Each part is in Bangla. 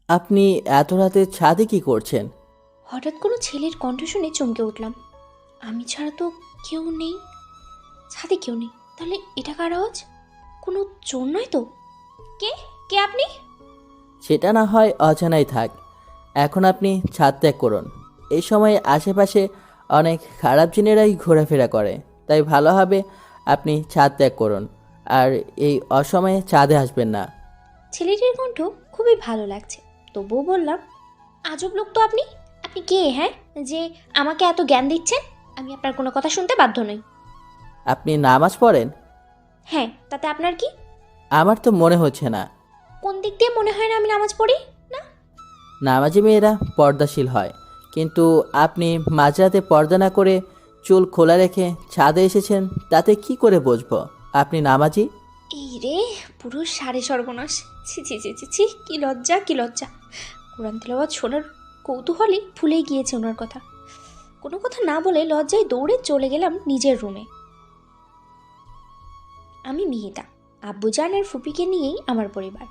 আপনি এত রাতে ছাদে কি করছেন? হঠাৎ কোনো ছেলের কণ্ঠ শুনে চমকে উঠলাম। আমি ছাড়া তো কেউ নেই, ছাদে কেউ নেই। তাহলে এটা কার আওয়াজ? কোনো চোর নয় তো? কে কে আপনি? সেটা না হয় অজানাই থাক। এখন আপনি ছাদ ত্যাগ করুন। এই সময়ে আশেপাশে অনেক খারাপ জিনেরাই ঘোরাফেরা করে, তাই ভালো হবে আপনি ছাদ ত্যাগ করুন। আর এই অসময়ে ছাদে আসবেন না। ছেলেটির কণ্ঠ খুবই ভালো লাগছে, তবুও বললাম, আজব লোক তো আপনি। আপনি কে, হ্যাঁ, যে আমাকে এত জ্ঞান দিচ্ছেন? আমি আপনার কোনো কথা শুনতে বাধ্য নই। আপনি নামাজ পড়েন? হ্যাঁ, তাতে আপনার কি? আমার তো মনে হচ্ছে না। কোন দিক দিয়ে মনে হয় না আমি নামাজ পড়ি না? নামাজি মেয়েরা পর্দাশীল হয়, কিন্তু আপনি মাঝরাতে পর্দা না করে চুল খোলা রেখে ছাদে এসেছেন, তাতে কি করে বুঝবো আপনি নামাজি? এই রে, পুরো সাড়ে সর্বনাশ! ছি ছি ছি ছি ছি, কি লজ্জা কি লজ্জা! কোরআন তেলাওয়াত শোনার কৌতূহলে ভুলেই গিয়েছে ওনার কথা। কোনো কথা না বলে লজ্জায় দৌড়ে চলে গেলাম নিজের রুমে। আমি মিহিতা, আব্বুজান আর ফুপিকে নিয়েই আমার পরিবার।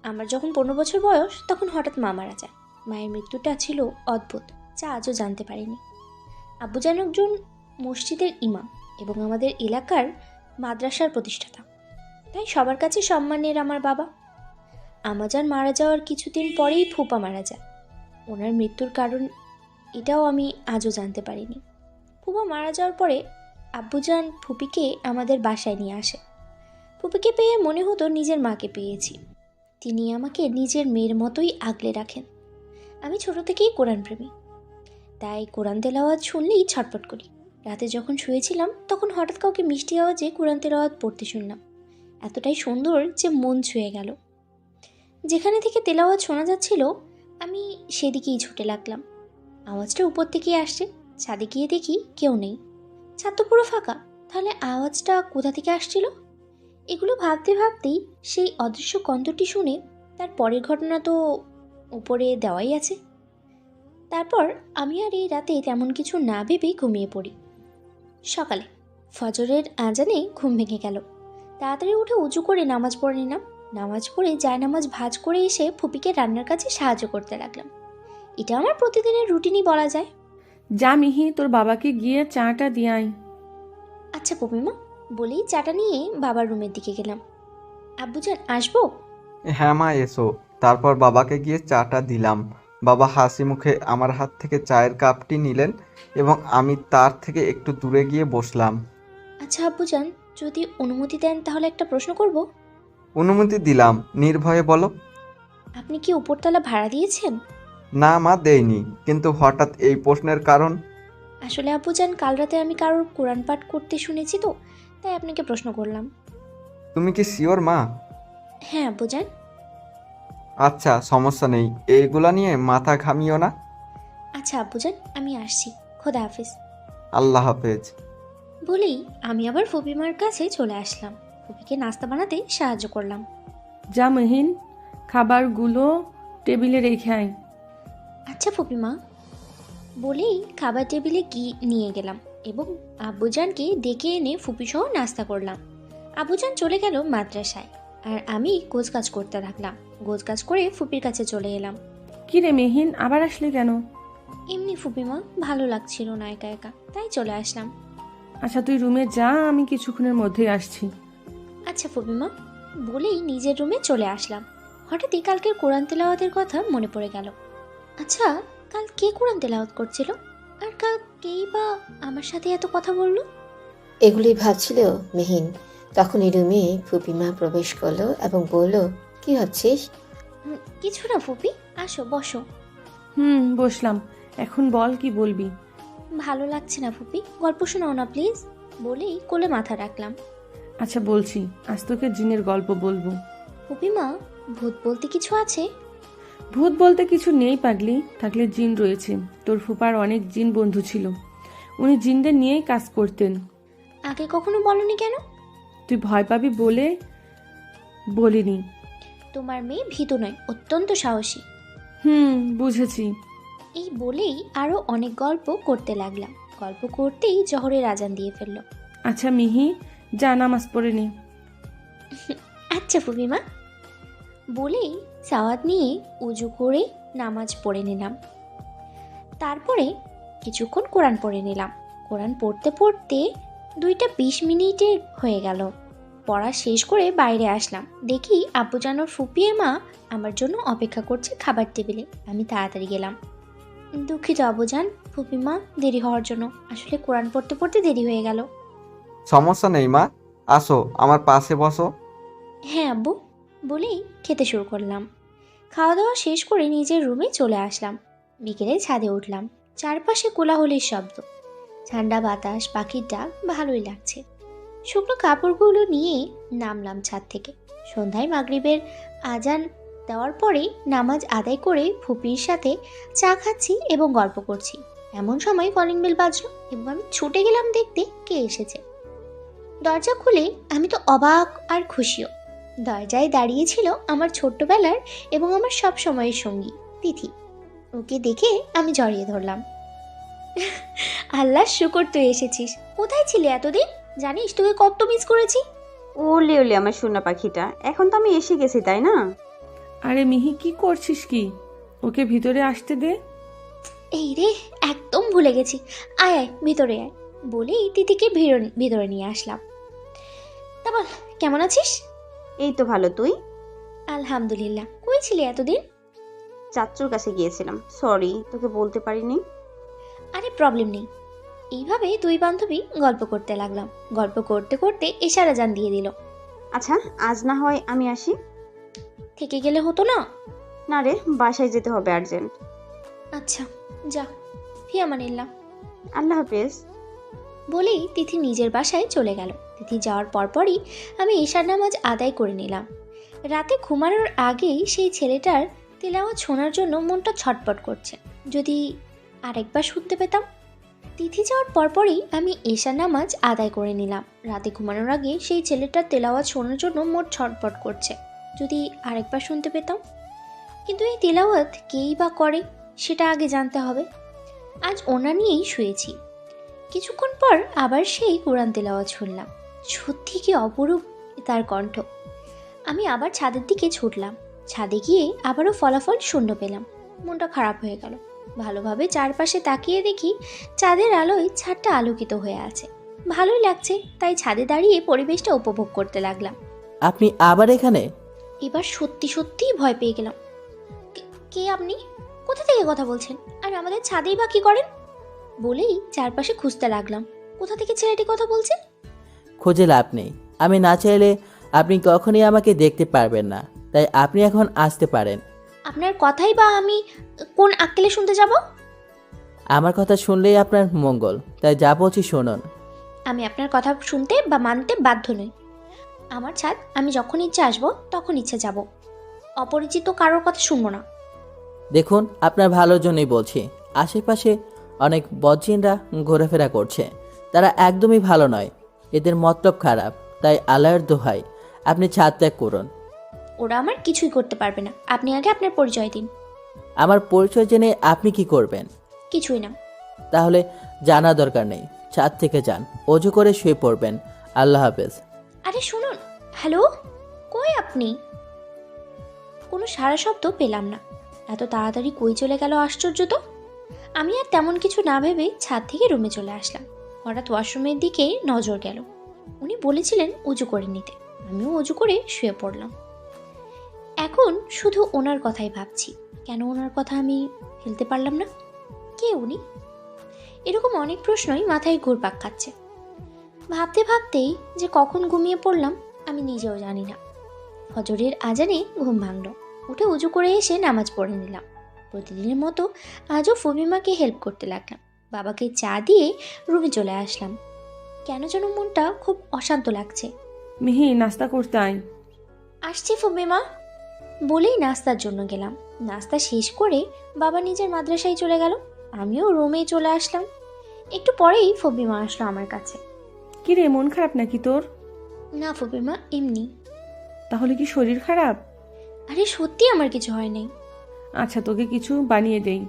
আমার যখন 15 বছর বয়স, তখন হঠাৎ মা মারা যায়। মায়ের মৃত্যুটা ছিল অদ্ভুত, যা আজও জানতে পারিনি। আব্বুজান একজন মসজিদের ইমাম এবং আমাদের এলাকার মাদ্রাসার প্রতিষ্ঠাতা, তাই সবার কাছে সম্মানের আমার বাবা। আমাজান মারা যাওয়ার কিছুদিন পরেই ফুপা মারা যায়। ওনার মৃত্যুর কারণ এটাও আমি আজও জানতে পারিনি। ফুপা মারা যাওয়ার পরে আব্বুজান ফুপিকে আমাদের বাসায় নিয়ে আসে। ফুপিকে পেয়ে মনে হতো নিজের মাকে পেয়েছি। তিনি আমাকে নিজের মেয়ের মতোই আগলে রাখেন। আমি ছোট থেকেই কোরআন প্রেমী, তাই কোরআন তেলাওয়াত শুনলেই ছটফট করি। রাতে যখন শুয়েছিলাম, তখন হঠাৎ কাউকে মিষ্টি আওয়াজে কোরআন তেলাওয়াত পড়তে শুনলাম। এতটাই সুন্দর যে মন ছুঁয়ে গেল। যেখানে থেকে তেলাওয়াত শোনা যাচ্ছিল, আমি সেদিকেই ছুটে লাগলাম। আওয়াজটা উপর থেকেই আসছে। ছাদে গিয়ে দেখি কেউ নেই, ছাদ তো পুরো ফাঁকা। তাহলে আওয়াজটা কোথা থেকে আসছিল? এগুলো ভাবতে ভাবতেই সেই অদৃশ্য কণ্ঠটি শুনে তার পরের ঘটনা তো উপরে দেওয়াই আছে। তারপর আমি আর এই রাতে তেমন কিছু না ভেবেই ঘুমিয়ে পড়ি। সকালে ফজরের আজানে ঘুম ভেঙে গেল। তাড়াতাড়ি উঠে উঁচু করে নামাজ পড়ে নিলাম। নামাজ পড়ে জায়নামাজ ভাঁজ করে এসে ফুপিকে রান্নার কাজে সাহায্য করতে লাগলাম। এটা আমার প্রতিদিনের রুটিনই বলা যায়। যা মিহি, তোর বাবাকে গিয়ে চাটা দিয়ে আয়। আচ্ছা পপিমা, বলেই চাটা নিয়ে বাবার রুমের দিকে গেলাম। আব্বুজান, আসবো? হ্যাঁ মা, এসো। তারপর বাবাকে গিয়ে চাটা দিলাম। বাবা হাসি মুখে আমার হাত থেকে চায়ের কাপটি নিলেন এবং আমি তার থেকে একটু দূরে গিয়ে বসলাম। আচ্ছা আব্বুজান, যদি অনুমতি দেন তাহলে একটা প্রশ্ন করব। অনুমতি দিলাম, নির্ভয়ে বলো। আপনি কি উপরতলা ভাড়া দিয়েছেন? না মা, দেইনি। কিন্তু হঠাৎ এই প্রশ্নের কারণ? আসলে আব্বুজান, কাল রাতে আমি কারোর কোরআন পাঠ করতে শুনেছি তো, তাই আপনাকে প্রশ্ন করলাম। তুমি কি শিওর মা? হ্যাঁ আব্বুজান। আচ্ছা, সমস্যা নেই, এইগুলা নিয়ে মাথা ঘামিও না। আচ্ছা আব্বুজান, আমি আসছি। খোদা হাফিজ। আল্লাহ হাফেজ। বলেই আমি আবার ফুপিমার কাছে চলে আসলাম। ফুপিকে নাস্তা বানাতে সাহায্য করলাম। যা মহিন, খাবারগুলো টেবিলে রেখে আয়। আচ্ছা ফুপিমা। বলেই খাবার টেবিলে নিয়ে গেলাম এবং আব্বুজানকে ডেকে এনে ফুপিসহ নাস্তা করলাম। আব্বুজান চলে গেল মাদ্রাসায়, আর আমি গোছগাছ করতে থাকলাম। গোছগাছ করে ফুপির কাছে চলে এলাম। কি রে মেহিন, আবার আসলি কেন? এমনি ফুপিমা, ভালো লাগছিল না একা একা, তাই চলে আসলাম। আচ্ছা তুই রুমে যা, আমি কিছুক্ষণের মধ্যেই আসছি। আচ্ছা ফুপিমা। বলেই নিজের রুমে চলে আসলাম। হঠাৎই কালকের কোরআন তেলাওয়াতের কথা মনে পড়ে গেল। আচ্ছা, কাল কে কোরআন তেলাওয়াত করছিল? আর কাল কেই বা আমার সাথে এত কথা বললো? এগুলি ভাবছিল মিহিন। তখনই রুমে ফুপিমা প্রবেশ করলো এবং বলল, কি হচ্ছিস? কিছু না ফুপি, আসো বসো। বসলাম। এখন বল, কি বলবি? ভালো লাগছে না ফুপি, গল্প শোনাও না প্লিজ। বলেই কোলে মাথা রাখলাম। আচ্ছা বলছি, আজ তোকে জিনের গল্প বলবো। ফুপিমা, ভূত বলতে কিছু আছে? ভূত বলতে কিছু নেই পাগলি, থাকলে জিন রয়েছে। তোর ফুপার অনেক জিন বন্ধু ছিল, উনি জিনদের নিয়েই কাজ করতেন। আগে কখনো বলনি কেন? তুই ভয় পাবি বলে বলিনি। তোমার মেয়ে ভীতু নয়, অত্যন্ত সাহসী। বুঝেছি। এই বলেই আরো অনেক গল্প করতে লাগলাম। গল্প করতেই জহরের আজান দিয়ে ফেললো। আচ্ছা মিহি, যা নামাজ পড়ে নে। আচ্ছা ফুপিমা। বলেই সাওয়াত নিয়ে উজু করে নামাজ পড়ে নিলাম। তারপরে কিছুক্ষণ কোরআন পড়ে নিলাম। কোরআন পড়তে পড়তে 2:20 হয়ে গেল। পড়া শেষ করে বাইরে আসলাম, দেখি আব্বুজান ওর ফুপিয়ে মা আমার জন্য অপেক্ষা করছে খাবার টেবিলে। আমি তাড়াতাড়ি গেলাম। দুঃখিত আব্বুজান, ফুপিমা, দেরি হওয়ার জন্য। আসলে কোরআন পড়তে পড়তে দেরি হয়ে গেল। সমস্যা নেই মা, আসো আমার পাশে বসো। হ্যাঁ আব্বু, বলেই খেতে শুরু করলাম। খাওয়া দাওয়া শেষ করে নিজের রুমে চলে আসলাম। বিকেলে ছাদে উঠলাম। চারপাশে কোলাহলের শব্দ, ঠান্ডা বাতাস, পাখির ডাক, ভালোই লাগছে। শুকনো কাপড়গুলো নিয়ে নামলাম ছাদ থেকে। সন্ধ্যায় মাগরিবের আজান দেওয়ার পরে নামাজ আদায় করে ফুপির সাথে চা খাচ্ছি এবং গল্প করছি। এমন সময় কলিং বেল বাজলো এবং আমি ছুটে গেলাম দেখতে কে এসেছে। দরজা খুলে আমি তো অবাক আর খুশিও। দরজায় দাঁড়িয়েছিল আমার ছোট্টবেলার এবং আমার সব সময়ের সঙ্গী তিথি। ওকে দেখে আমি জড়িয়ে ধরলাম। আল্লাহ শুকর, তুই এসেছিস। কোথায় ছিলি এতদিন? জানিস তোকে কত মিস করেছি। ওলে ওলে আমার সোনা পাখিটা, এখন তো আমি এসে গেছি তাই না? আরে মিহি, কি করছিস কি? ওকে ভিতরে আসতে দে। এই রে, একদম ভুলে গেছি। আয় আয়, ভিতরে আয় বলেই তিথিকে ভিতরে নিয়ে আসলাম। তা বল, কেমন আছিস? এই তো ভালো, তুই? আলহামদুলিল্লাহ। কই ছিলি এতদিন? চাচ্চুর কাছে গিয়েছিলাম, সরি তোকে বলতে পারিনি। আরে প্রবলেম নেই। এইভাবে দুই বান্ধবী গল্প করতে লাগলাম। গল্প করতে করতে ইশারা জান দিয়ে দিল। আচ্ছা, আজ না হয় আমি আসি। থেকে গেলে হতো না? না রে, বাসায় যেতে হবে আর্জেন্ট। আচ্ছা যা, ফি আমানিল্লাহ। আল্লাহ হাফেজ। বলেই তিথি নিজের বাসায় চলে গেল। তিথি যাওয়ার পরপরই আমি ঈশার নামাজ আদায় করে নিলাম। রাতে ঘুমানোর আগেই সেই ছেলেটার তেলাওয়াত শোনার জন্য মনটা ছটপট করছে। যদি আরেকবার শুনতে পেতাম। তিথি যাওয়ার পরপরই আমি ঈশার নামাজ আদায় করে নিলাম। রাতে ঘুমানোর আগে সেই ছেলেটার তেলাওয়াত শোনার জন্য মন ছটপট করছে। যদি আরেকবার শুনতে পেতাম। কিন্তু এই তেলাওয়াত কেই বা করে সেটা আগে জানতে হবে। আজ ওনা নিয়েই শুয়েছি। কিছুক্ষণ পর আবার সেই কোরআন তেলাওয়াত শুনলাম। সত্যি কি অপরূপ তার কণ্ঠ। আমি আবার ছাদের দিকে ছুটলাম। ছাদে গিয়ে আবারও ফলাফল শূন্য পেলাম। মনটা খারাপ হয়ে গেল। ভালোভাবে চারপাশে তাকিয়ে দেখি চাঁদের আলোয় ছাদটা আলোকিত হয়ে আছে। ভালোই লাগছে, তাই ছাদে দাঁড়িয়ে পরিবেশটা উপভোগ করতে লাগলাম। আপনি আবার এখানে? এবার সত্যি সত্যিই ভয় পেয়ে গেলাম। কে আপনি? কোথা থেকে কথা বলছেন? আর আমাদের ছাদেই বা কি করেন? বলেই চারপাশে খুঁজতে লাগলাম। কোথা থেকে ছেলেটি কথা বলছে? খুঁজে লাভ নেই। আমি না চাইলে আপনি কখনই আমাকে দেখতে পারবেন না, তাই আপনি এখন আসতে পারেন। আপনার কথাই বা আমি কোন আক্কেলে শুনতে যাব? আমার কথা শুনলেই আপনার মঙ্গল, তাই যা বলছি শুনুন। আমি আপনার কথা শুনতে বা মানতে বাধ্য নই। আমার ছাদ, আমি যখন ইচ্ছে আসবো তখন ইচ্ছে যাব। অপরিচিত কারোর কথা শুনবো না। দেখুন, আপনার ভালোর জন্যই বলছি। আশেপাশে অনেক বদজিনরা ঘোরাফেরা করছে। তারা একদমই ভালো নয়, এদের মতলব খারাপ। তাই আল্লাহর দোহাই, আপনি ছাদ ত্যাগ করুন। ওরা আমার কিছুই করতে পারবে না। আপনি আগে আপনার পরিচয় দিন। আমার পরিচয় জেনে আপনি কি করবেন? কিছুই না। তাহলে জানা দরকার নেই। ছাদ থেকে যান, অজু করে শুয়ে পড়বেন। আল্লাহ হাফেজ। আরে শুনুন। হ্যালো, কই আপনি? কোনো সারা শব্দ পেলাম না। এত তাড়াতাড়ি কই চলে গেল আশ্চর্য তো। আমি আর তেমন কিছু না ভেবে ছাদ থেকে রুমে চলে আসলাম। হঠাৎ ওয়াশরুমের দিকে নজর গেল। উনি বলেছিলেন উজু করে নিতে। আমিও উজু করে শুয়ে পড়লাম। এখন শুধু ওনার কথাই ভাবছি। কেন ওনার কথা আমি ফেলতে পারলাম না? কে উনি? এরকম অনেক প্রশ্নই মাথায় ঘুরপাক খাচ্ছে। ভাবতে ভাবতেই যে কখন ঘুমিয়ে পড়লাম আমি নিজেও জানি না। ফজরের আজানে ঘুম ভাঙল। উঠে উজু করে এসে নামাজ পড়ে নিলাম। প্রতিদিনের মতো আজও ফুবিমাকে হেল্প করতে লাগলাম। বাবাকে চা দিয়ে রুমে চলে আসলাম। কেন যেন মনটা খুব অশান্ত লাগছে। মিহি, নাস্তা করতে আয়। আসছি ফুবিমা বলেই নাস্তার জন্য গেলাম। নাস্তা শেষ করে বাবা নিজের মাদ্রাসায় চলে গেল। আমিও রুমে চলে আসলাম। একটু পরেই ফুবিমা আসলো আমার কাছে। কি রে, মন খারাপ নাকি তোর? না ফুবিমা, এমনি। তাহলে কি শরীর খারাপ? আরে সত্যি আমার কিছু হয় নাই। আচ্ছা, তোকে কিছু বানিয়ে দেই।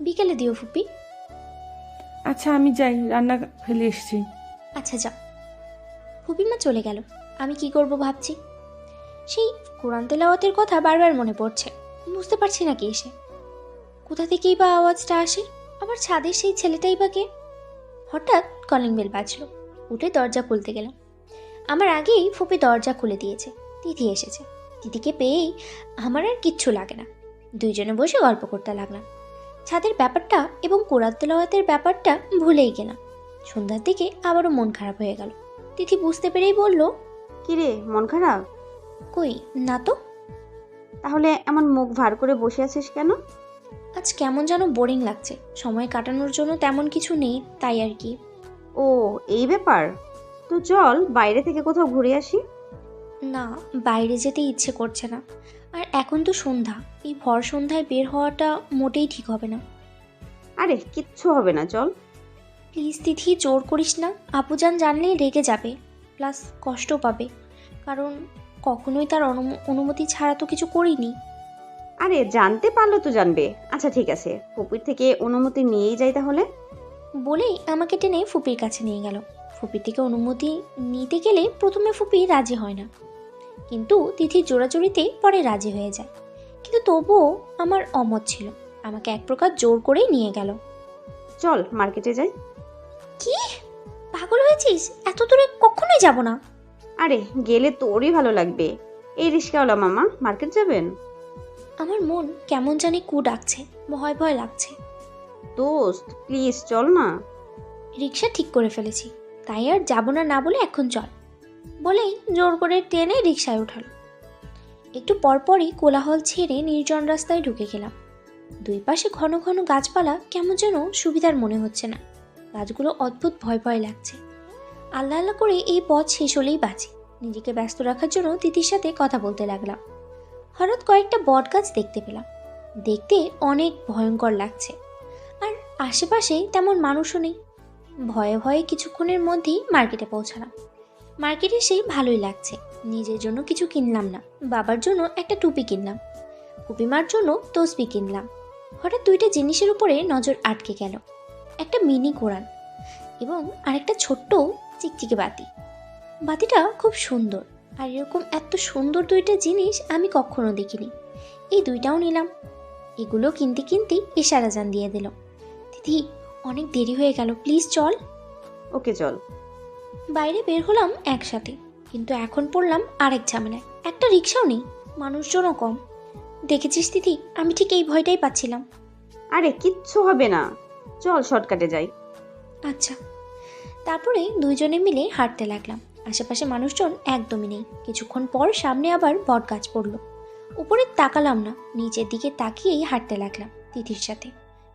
বিকেলে দিও ফুপি। আচ্ছা, আমি যাই, রান্না ফেলে এসছি। আচ্ছা যাও। ফুপিমা চলে গেল। আমি কি করব ভাবছি। সেই কোরআন তেলাওয়াতের কথা বারবার মনে পড়ছে। বুঝতে পারছি না কে এসে, কোথা থেকেই বা আওয়াজটা আসে, আবার ছাদের সেই ছেলেটাই বা কে। হঠাৎ কলিং বেল বাজলো, উঠে দরজা খুলতে গেলাম। আমার আগেই ফুপি দরজা খুলে দিয়েছে। তিথি এসেছে। তিথিকে পেয়েই আমার আর কিচ্ছু লাগে না, দুইজনে বসে গল্প করতে লাগলাম। ছাদের ব্যাপারটা এবং কোরআন তেলাওয়াতের ব্যাপারটা ভুলেই গেলাম। সন্ধ্যার দিকে আবারও মন খারাপ হয়ে গেল। তিথি বুঝতে পেরেই বলল, কিরে, মন খারাপ? কই না তো। তাহলে এমন মুখ ভার করে বসে আছিস কেন? আজ কেমন যেন বোরিং লাগছে, সময় কাটানোর জন্য তেমন কিছু নেই, তাই আর কি। ও, এই ব্যাপার। তো চল বাইরে থেকে কোথাও ঘুরে আসি। না, বাইরে যেতে ইচ্ছে করছে না। আর এখন তো সন্ধ্যা, এই ভর সন্ধ্যায় বের হওয়াটা মোটেই ঠিক হবে না। আরে কিচ্ছু হবে না, চল। প্লিজ তিথি, জোর করিস না। আপুজান জানলেই রেগে যাবে, প্লাস কষ্টও পাবে, কারণ কখনোই তার অনুমতি ছাড়া তো কিছু করিনি। আরে জানতে পারলো তো জানবে। আচ্ছা ঠিক আছে, ফুপির থেকে অনুমতি নিয়েই যাই তাহলে। বলেই আমাকে টেনে ফুপির কাছে নিয়ে গেল। ফুপির থেকে অনুমতি নিতে গেলে প্রথমে ফুপি রাজি হয় না, কিন্তু তিথির জোড়াজোড়িতে পরে রাজি হয়ে যায়। কিন্তু তবুও আমার অমত ছিল, আমাকে এক প্রকার জোর করেই নিয়ে গেল। চল মার্কেটে যাই। কি, পাগল হয়েছিস? এত দূরে কখনোই যাব না। আরে গেলে তোরই ভালো লাগবে। এই রিক্সাওয়ালা মামা মার্কেট যাবেন? আমার মন কেমন জানি কু ডাকছে, ভয় ভয় লাগছে। দোস্ত প্লিজ চল না। রিক্সা ঠিক করে ফেলেছি, তাই আর যাব না না বলে এখন চল বলেই জোর করে টেনে রিক্সায় উঠালো। একটু পরপরই কোলাহল ছেড়ে নির্জন রাস্তায় ঢুকে গেলাম। দুই পাশে ঘন ঘন গাছপালা, কেমন যেন সুবিধার মনে হচ্ছে না। গাছগুলো অদ্ভুত ভয় ভয় লাগছে। আল্লাহ আল্লাহ করে এই পথ শেষ হলেই বাঁচি। নিজেকে ব্যস্ত রাখার জন্য তিথির সাথে কথা বলতে লাগলাম। হঠাৎ কয়েকটা বট গাছ দেখতে পেলাম। দেখতে অনেক ভয়ঙ্কর লাগছে, আর আশেপাশে তেমন মানুষও নেই। ভয়ে ভয়ে কিছুক্ষণের মধ্যেই মার্কেটে পৌঁছালাম। মার্কেটে সেই ভালোই লাগছে। নিজের জন্য কিছু কিনলাম না, বাবার জন্য একটা টুপি কিনলাম, ফুপিমার জন্য তসবি কিনলাম। হঠাৎ দুইটা জিনিসের উপরে নজর আটকে গেল, একটা মিনি কোরআন এবং আরেকটা ছোট্ট চিকচিকে বাতি। বাতিটা খুব সুন্দর, আর এরকম এত সুন্দর দুইটা জিনিস আমি কখনো দেখিনি। এই দুইটাও নিলাম। এগুলো কিনতে কিনতে ইশারা জান দিয়ে দিল। দিদি, অনেক দেরি হয়ে গেল, প্লিজ চল। ওকে চল। বাইরে বের হলাম একসাথে, কিন্তু এখন পড়লাম আরেক ঝামেলায়। একটা রিক্সাও নেই, মানুষজনও কম। দেখেছিস দিদি, আমি ঠিক এই ভয়টাই পাচ্ছিলাম। আরে কিচ্ছু হবে না, চল শর্টকাটে যাই। আচ্ছা। তারপরে দুইজনে মিলে হাঁটতে লাগলাম। আশেপাশে মানুষজন একদমই নেই। কিছুক্ষণ পর সামনে আবার বট গাছ পড়লো। উপরে তাকালাম না, নিচের দিকে তাকিয়েই হাঁটতে লাগলাম তিথির সাথে।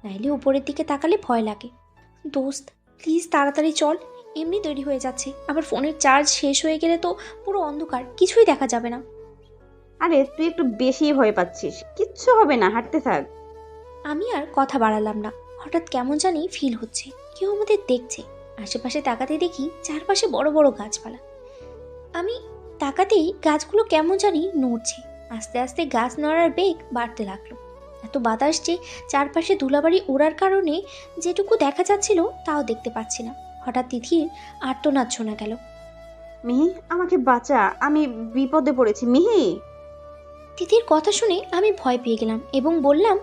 নাইলে উপরের দিকে তাকালে ভয় লাগে। দোস্ত প্লিজ তাড়াতাড়ি চল, এমনি দেরি হয়ে যাচ্ছে। আবার ফোনের চার্জ শেষ হয়ে গেলে তো পুরো অন্ধকার, কিছুই দেখা যাবে না। আরে তুই একটু বেশি ভয় পাচ্ছিস, কিচ্ছু হবে না, হাঁটতে থাক। আমি আর কথা বাড়ালাম না। হঠাৎ কেমন জানি ফিল হচ্ছে কেউ আমাদের দেখছে। আশেপাশে তাকাতে দেখি চারপাশে বড় বড় গাছপালা। আমি তাকাতেই গাছগুলো কেমন জানি নড়ছে। আস্তে আস্তে গাছ নড়ার বেগ বাড়তে লাগলো। এত বাতাস যে চারপাশে ধুলাবাড়ি ওড়ার কারণে যেটুকু দেখা যাচ্ছিল তাও দেখতে পাচ্ছি না। হঠাৎ তিথির আর্তনাদ শোনা গেল। মিহি, আমাকে বাঁচা, আমি বিপদে পড়েছি মিহি। তিথির কথা শুনে আমি ভয় পেয়ে গেলাম এবং বললাম,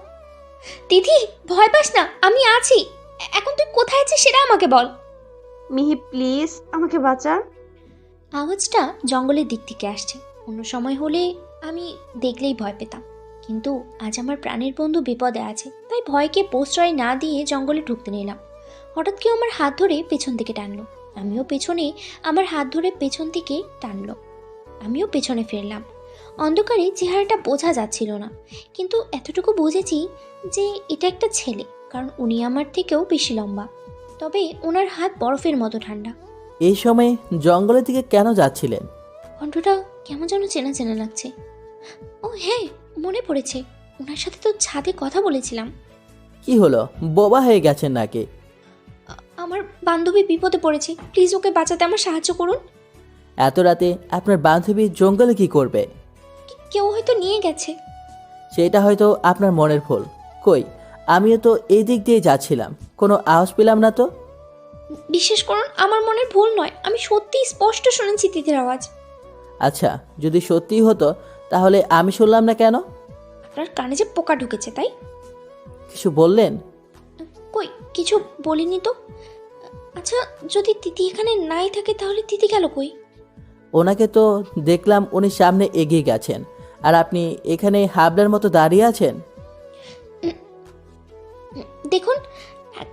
তিথি ভয় পাস না, আমি আছি। এখন তুই কোথায় আছিস সেটা আমাকে বল। মিহি প্লিজ আমাকে বাঁচা। আওয়াজটা জঙ্গলের দিক থেকে আসছে। অন্য সময় হলে আমি দেখলেই ভয় পেতাম, কিন্তু আজ আমার প্রাণের বন্ধু বিপদে আছে, তাই ভয়কে প্রশ্রয় না দিয়ে জঙ্গলে ঢুকতে নিলাম। হঠাৎ কেউ আমার হাত ধরে পেছন থেকে টানলো। আমিও পেছনে আমার হাত ধরে পেছন থেকে টানলো। আমিও পেছনে ফিরলাম। অন্ধকারে চেহারাটা বোঝা যাচ্ছিল না, কিন্তু এতটুকু বুঝেছি যে এটা একটা ছেলে, কারণ উনি আমার থেকেও বেশি লম্বা, তবে ওনার হাত বরফের মতো ঠান্ডা। এই সময়ে জঙ্গলের দিকে কেন যাচ্ছিলেন? কণ্ঠটা কেমন যেন চেনা চেনা লাগছে। ও হ্যাঁ, মনে পড়েছে, ওনার সাথে তো ছাদে কথা বলেছিলাম। কি হলো, বোবা হয়ে গেছেন নাকি? আমার বান্ধবী বিপদে পড়েছে, প্লিজ ওকে বাঁচাতে আমার সাহায্য করুন। এত রাতে আপনার বান্ধবী জঙ্গলে কি করবে? কেউ হয়তো নিয়ে গেছে। সেটা হয়তো আপনার মনের ভুল। কই, আমিও তো এই দিক দিয়ে যাচ্ছিলাম, কোনো আওয়াজ পেলাম না তো। বিশ্বাস করুন, আমার মনের ভুল নয়, আমি সত্যিই স্পষ্ট শুনেছি তিথির আওয়াজ। আচ্ছা, যদি সত্যিই হতো তাহলে আমি শুনলাম না কেন? আপনার কানে যে পোকা ঢুকেছে তাই। কিছু বললেন? কই কিছু বলিনি তো। আচ্ছা, যদি তিথি এখানে নাই থাকে তাহলে তিথি গেল কই? ওনাকে তো দেখলাম উনি সামনে এগিয়ে গেছেন, আর আপনি এখানে হাবলার মতো দাঁড়িয়ে আছেন। দেখুন,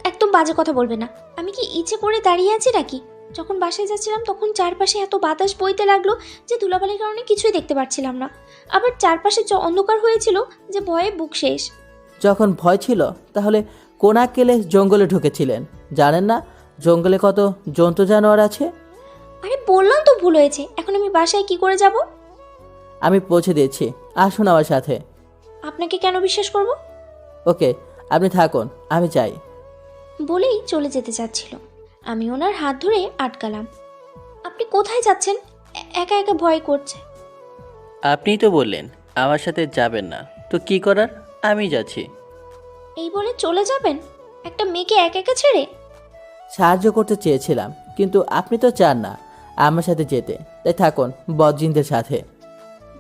একদম বাজে কথা বলবে না। আমি কি ইচ্ছে করে দাঁড়িয়ে আছি নাকি? যখন বাসায় যাচ্ছিলাম তখন চারপাশে এত বাতাস বইতে লাগলো যে ধুলাবালির কারণে কিছুই দেখতে পাচ্ছিলাম না। আবার চারপাশে অন্ধকার হয়েছিল যে ভয়ে বুক শেষ। যখন ভয় ছিল তাহলে কোন আক্কেলে জঙ্গলে ঢুকেছিলেন? জানেন না জঙ্গলে কত জন্তু জানোয়ার আছে? আরে বললাম তো ভুল হয়েছে, এখন আমি বাসায় কি করে যাব? আমি পৌঁছে দিয়েছি, আসুন আমার সাথে। আপনাকে কেন বিশ্বাস করব? ওকে, আপনি থাকুন, আমি যাই। বলেই চলে যেতে চাচ্ছিল। আমি ওনার হাত ধরে আটকালাম। আপনি কোথায় যাচ্ছেন? একা একা ভয় করছে। আপনিই তো বললেন আমার সাথে যাবেন না, তো কি করার, আমি যাচ্ছি। এই বলে চলে যাবেন একটা মেয়েকে একা একা ছেড়ে? সাহায্য করতে চেয়েছিলাম, কিন্তু আপনি তো চান না আমার সাথে যেতে, তাই থাকুন বদজিনদের সাথে।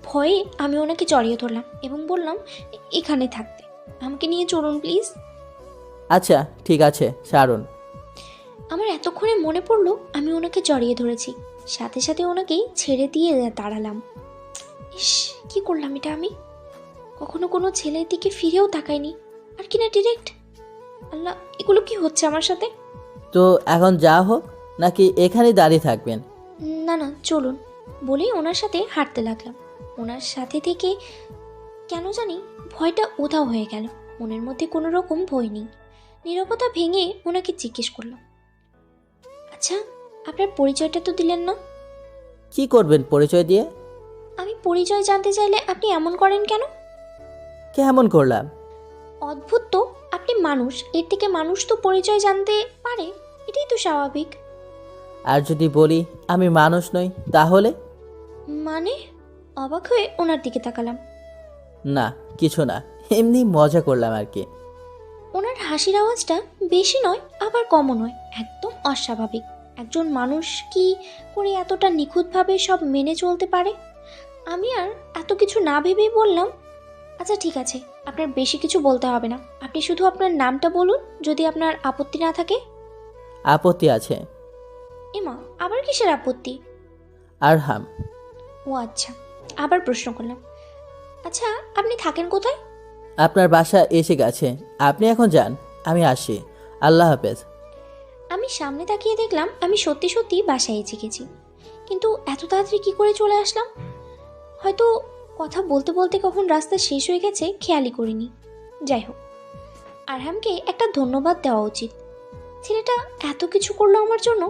ভয়ে আমি ওনাকে জড়িয়ে ধরলাম এবং বললাম, এখানে থাকতে আমাকে নিয়ে চলুন প্লিজ। আচ্ছা ঠিক আছে, ছাড়ুন। আমার এতক্ষণে মনে পড়লো আমি ওনাকে জড়িয়ে ধরেছি, সাথে সাথে ওনাকেই ছেড়ে দিয়ে দাঁড়ালাম। ইস, কি করলাম এটা আমি? কখনো কোনো ছেলের দিকে ফিরেও তাকাইনি, আর কিনা ডিরেক্ট। আল্লাহ, এগুলো কি হচ্ছে আমার সাথে? তো এখন যা হোক, নাকি এখানেই দাঁড়িয়ে থাকবেন? না না, চলুন বলেই ওনার সাথে হাঁটতে লাগলাম। ওনার সাথে থেকে কেন জানি ভয়টা উধাও হয়ে গেল। মনের মধ্যে কোনো রকম ভয় নেই। নীরবতা ভেঙে ওনাকে জিজ্ঞেস করলাম, আচ্ছা, আপনার পরিচয়টা তো দিলেন না। কি করবেন পরিচয় দিয়ে? আমি পরিচয় জানতে চাইলে আপনি এমন করেন কেন? কেমন করলাম? অদ্ভুত তো, আপনি মানুষ, এর থেকে মানুষ তো পরিচয় জানতে পারে, এটাই তো স্বাভাবিক। আর যদি বলি আমি মানুষ নই তাহলে? মানে? অবাক হয়ে ওনার দিকে তাকালাম। না কিছু না, এমনি মজা করলাম আর কি। ওনার হাসির আওয়াজটা বেশি নয় আবার কমও নয়, একদম অস্বাভাবিক। একজন মানুষ কি করে এতটা নিখুঁতভাবে সব মেনে চলতে পারে? আমি আর এত কিছু না ভেবেই বললাম, আচ্ছা ঠিক আছে, আপনার বেশি কিছু বলতে হবে না, আপনি শুধু আপনার নামটা বলুন, যদি আপনার আপত্তি না থাকে। আপত্তি আছে। এমা, আবার কিসের আপত্তি? আরহাম। ও আচ্ছা, আবার প্রশ্ন করলাম, আচ্ছা আপনি থাকেন কোথায়? আপনার বাসা এসে গেছে, আপনি এখন যান, আমি আসি। আল্লাহ হাফেজ। আমি সামনে তাকিয়ে দেখলাম আমি সত্যি সত্যি বাসায় এসে গেছি, কিন্তু এত তাড়াতাড়ি কী করে চলে আসলাম? হয়তো কথা বলতে বলতে কখন রাস্তা শেষ হয়ে গেছে খেয়ালই করিনি। যাই হোক, আরহামকে একটা ধন্যবাদ দেওয়া উচিত। ছেলেটা এত কিছু করলো আমার জন্য,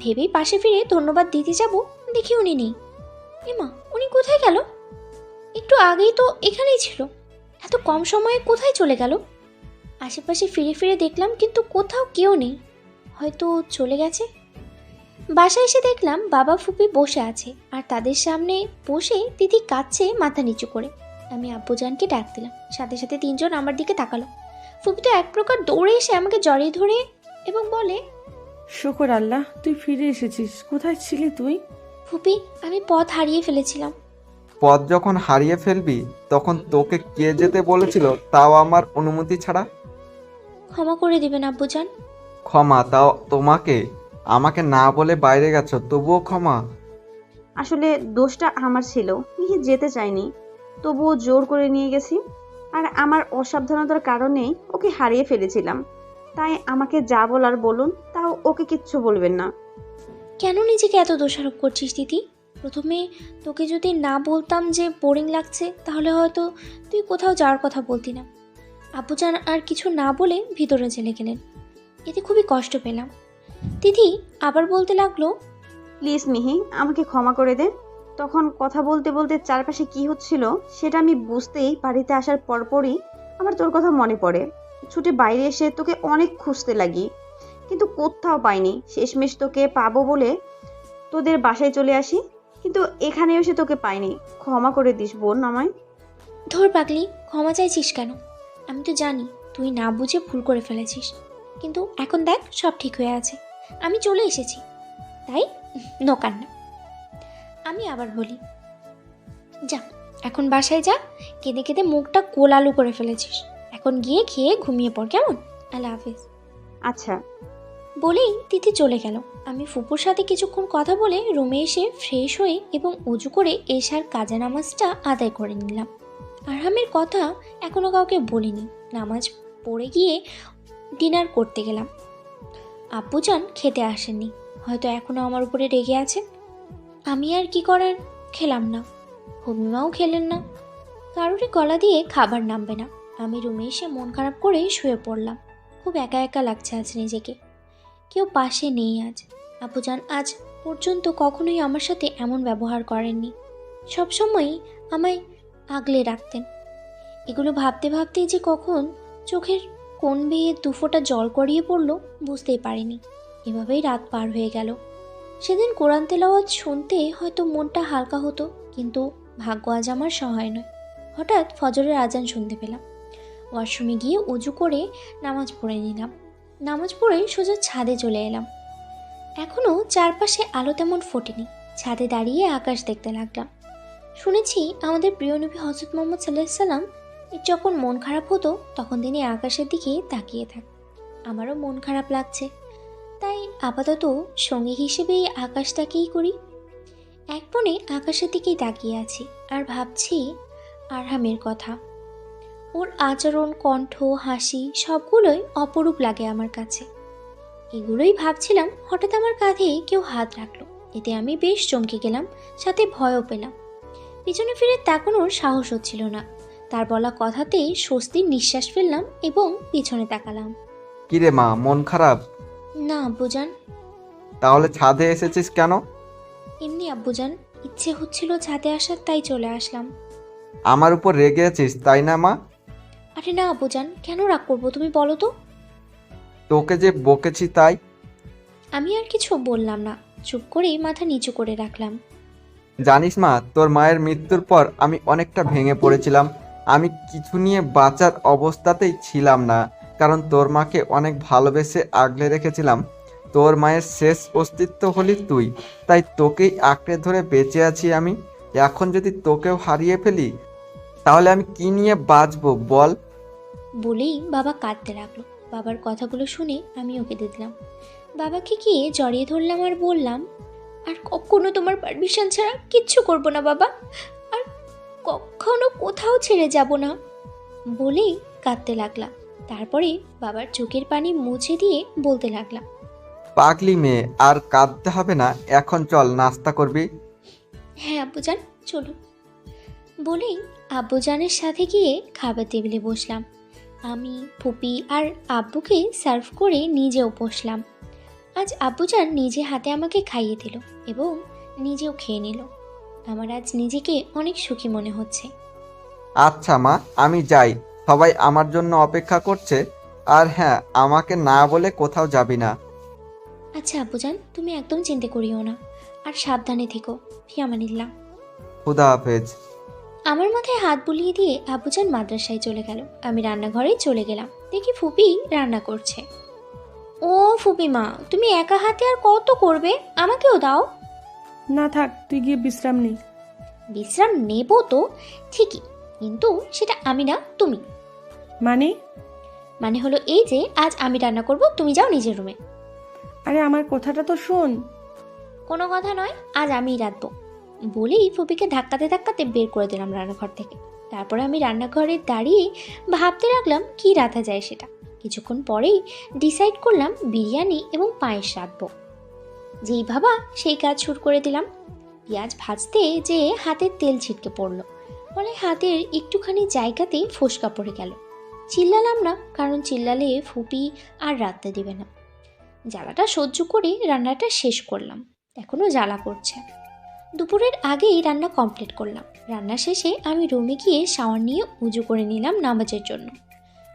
ভেবেই পাশে ফিরে ধন্যবাদ দিতে যাব, দেখি উনি নেই। এমা, উনি কোথায় গেল? একটু আগেই তো এখানেই ছিল, এত কম সময়ে কোথায় চলে গেল? আশেপাশে ফিরে ফিরে দেখলাম কিন্তু কোথাও কেউ নেই, হয়তো চলে গেছে। বাসায় এসে দেখলাম বাবা ফুপি বসে আছে, আর তাদের সামনে বসে দিদি কাঁদছে মাথা নিচু করে। আমি আব্বুজানকে ডাক দিলাম, সাথে সাথে তিনজন আমার দিকে তাকালো। ফুপি তো এক প্রকার দৌড়ে এসে আমাকে জড়িয়ে ধরে এবং বলে, শুকর আল্লাহ, তুই ফিরে এসেছিস। কোথায় ছিলি তুই? ফুপি, আমি পথ হারিয়ে ফেলেছিলাম। পথ যখন হারিয়ে ফেলবি তখন তোকে কে যেতে বলেছিল, তাও আমার অনুমতি ছাড়া? ক্ষমা করে দিবেন আব্বুজান। ক্ষমা? তাও তোমাকে? আমাকে না বলে বাইরে গেছো, তবুও ক্ষমা? আসলে দোষটা আমার ছিল, মিহি যেতে চাইনি, তবুও জোর করে নিয়ে গেছি। আর আমার অসাবধানতার কারণেই ওকে হারিয়ে ফেলেছিলাম। তাই আমাকে যা বলার বলুন, তাও ওকে কিচ্ছু বলবেন না। কেন নিজেকে এত দোষারোপ করছিস দিদি? প্রথমে তোকে যদি না বলতাম যে বোরিং লাগছে, তাহলে হয়তো তুই কোথাও যাওয়ার কথা বলতি না। আব্বুজান আর কিছু না বলে ভিতরে চলে গেলেন, এতে খুবই কষ্ট পেলাম। দিদি আবার বলতে লাগলো, প্লিজ মিহি, আমাকে ক্ষমা করে দে। তখন কথা বলতে বলতে চারপাশে কি হচ্ছিল সেটা আমি বুঝতেই বাড়িতে আসার পরপরই আমার তোর কথা মনে পড়ে। ছুটে বাইরে এসে তোকে অনেক খুঁজতে লাগি, কিন্তু কোথাও পাইনি। শেষমেশ তোকে পাবো বলে তোদের বাসায় চলে আসি, কিন্তু এখানে এসে তোকে পাইনি। ক্ষমা করে দিস বোন আমায়। ধর পাগলি, ক্ষমা চাইছিস কেন? আমি তো জানি তুই না বুঝে ভুল করে ফেলেছিস, কিন্তু এখন দেখ সব ঠিক হয়ে আছে, আমি চলে এসেছি, তাই নো কান্না। আমি আবার বলি, যা, এখন বাসায় যা। কেঁদে কেঁদে মুখটা গোলালু করে ফেলেছিস। এখন গিয়ে খেয়ে ঘুমিয়ে পড়, কেমন? আল্লাহ হাফিজ। আচ্ছা। বলেই তিথি চলে গেল। আমি ফুপুর সাথে কিছুক্ষণ কথা বলে রুমে এসে ফ্রেশ হয়ে এবং উজু করে এশার কাজা নামাজটা আদায় করে নিলাম। আরহামের কথা এখনো কাউকে বলিনি। নামাজ পড়ে গিয়ে ডিনার করতে গেলাম। আব্বুজান খেতে আসেননি, হয়তো এখনো আমার উপরে রেগে আছেন। আমি আর কি করার, খেলাম না। হুমিমাও খেলেন না। কারোরই গলা দিয়ে খাবার নামবে না। আমি রুমে এসে মন খারাপ করে শুয়ে পড়লাম। খুব একা একা লাগছে আজ নিজেকে। কেউ পাশে নেই আজ। আব্বুজান আজ পর্যন্ত কখনোই আমার সাথে এমন ব্যবহার করেননি। সবসময়ই আমায় আগলে রাখতেন। এগুলো ভাবতে ভাবতেই যে কখন চোখের কোণ বেয়ে দুফোঁটা জল গড়িয়ে পড়ল বুঝতেই পারিনি। এভাবেই রাত পার হয়ে গেল। সেদিন কোরআন তেলাওয়াত শুনতে হয়তো মনটা হালকা হতো, কিন্তু ভাগ্য আজ আমার সহায় নয়। হঠাৎ ফজরের আজান শুনতে পেলাম। ওয়াশরুমে গিয়ে উজু করে নামাজ পড়ে নিলাম। নামাজ পড়ে সোজা ছাদে চলে এলাম। এখনও চারপাশে আলো তেমন ফোটেনি। ছাদে দাঁড়িয়ে আকাশ দেখতে লাগলাম। শুনেছি আমাদের প্রিয় নবী হযরত মুহাম্মদ সাল্লাল্লাহু আলাইহি সাল্লাম এর যখন মন খারাপ হতো তখন তিনি আকাশের দিকে তাকিয়ে থাকতেন। আমারও মন খারাপ লাগছে, তাই আপাতত সঙ্গী হিসেবে এই আকাশটাকেই করি। এক মনে আকাশের দিকেই তাকিয়ে আছি আর ভাবছি আরহামের কথা। ওর আচরণ, কণ্ঠ, হাসি সবগুলোই অপরূপ লাগে আমার কাছে। এগুলোই ভাবছিলাম, হঠাৎ আমার কাঁধে কেউ হাত রাখলো। এতে আমি বেশ চমকে গেলাম, সাথে ভয়ও পেলাম। পিছনে ফিরে তাকানোর সাহস হচ্ছিল না। তার বলা কথাতেই স্বস্তির নিঃশ্বাস ফেললাম এবং পিছনে তাকালাম। কিরে মা, মন খারাপ? না আব্বুজান। তাহলে ছাদে এসেছিস কেন? এমনি আব্বুজান, ইচ্ছে হচ্ছিল ছাদে আসার, তাই চলে আসলাম। আমার উপর রেগে আছিস তাই না মা? আরে না আব্বুজান, কেন রাগ করবো তুমি বলো তো? তোকে যে বকেছি তাই। আমি আর কিছু বললাম না, চুপ করে মাথা নিচু করে রাখলাম। জানিস মা, তোর মায়ের মৃত্যুর পর আমি অনেকটা ভেঙে পড়েছিলাম। আমি কিছু নিয়ে বাঁচার অবস্থাতেই ছিলাম না, কারণ তোর মাকে অনেক ভালোবেসে আগলে রেখেছিলাম। তোর মায়ের শেষ অস্তিত্ব হলি তুই, তাই তোকেই আঁকড়ে ধরে বেঁচে আছি আমি। এখন যদি তোকেও হারিয়ে ফেলি তাহলে আমি কি নিয়ে বাঁচবো বল? বলেই বাবা কাঁদতে লাগলো। বাবার কথাগুলো শুনে আমিও কেঁদে দিলাম। বাবাকে গিয়ে জড়িয়ে ধরলাম আর বললাম, আর কখনো তোমার পারমিশন ছাড়া কিচ্ছু করব না বাবা, আর কখনো কোথাও ছেড়ে যাব না বলেই কাঁদতে লাগলাম। তারপরে বাবার চোখের পানি মুছে দিয়ে বলতে লাগলাম, পাগলি মেয়ে, আর কাঁদতে হবে না, এখন চল নাস্তা করবি। হ্যাঁ আব্বুজান চলো। বলেই আব্বুজানের সাথে গিয়ে খাবার টেবিলে বসলাম। আমি, ফুপি আর আব্বুকে সার্ভ করে নিজেও বসলাম। আজ আব্বুজান নিজে হাতে আমাকে খাইয়ে দিল এবং নিজেও খেয়ে নিল। আমার আজ নিজেকে অনেক সুখী মনে হচ্ছে। আচ্ছা মা, আমি যাই, সবাই আমার জন্য অপেক্ষা করছে। আর হ্যাঁ, আমাকে না বলে কোথাও যাবি না। আচ্ছা আব্বুজান, তুমি একদম চিন্তা করিও না, আর সাবধানে থেকো। ফি আমানিল্লাহ। খুদা হাফেজ। আমার মাথায় হাত বুলিয়ে দিয়ে আব্বুজান মাদ্রাসায় চলে গেল। আমি রান্নাঘরে চলে গেলাম। দেখি ফুপি রান্না করছে। ও ফুপি মা, তুমি একা হাতে আর কত করবে? আমাকেও দাও। না থাক, তুই গিয়ে বিশ্রাম নে। বিশ্রাম নেব তো ঠিকই, কিন্তু সেটা আমি না তুমি। মানে হলো এই যে আজ আমি রান্না করব, তুমি যাও নিজের রুমে। আরে আমার কথাটা তো শোন। কোনো কথা নয়, আজ আমিই রাঁধবো বলেই ফুপিকে ধাক্কাতে ধাক্কাতে বের করে দিলাম রান্নাঘর থেকে। তারপরে আমি রান্নাঘরে দাঁড়িয়ে ভাবতে লাগলাম কি রাঁধা যায় সেটা। কিছুক্ষণ পরেই ডিসাইড করলাম বিরিয়ানি এবং পায়েস রাঁধবো। যেই ভাবা সেই কাজ শুরু করে দিলাম। পেঁয়াজ ভাজতে যে হাতের তেল ছিটকে পড়লো, ফলে হাতের একটুখানি জায়গাতে ফোসকা পড়ে গেল। চিল্লালাম না, কারণ চিল্লালে ফুপি আর রাঁধতে দিবে না। জ্বালাটা সহ্য করে রান্নাটা শেষ করলাম। এখনও জ্বালা করছে। দুপুরের আগেই রান্না কমপ্লিট করলাম। রান্না শেষে আমি রুমে গিয়ে শাওয়ার নিয়ে উজু করে নিলাম নামাজের জন্য।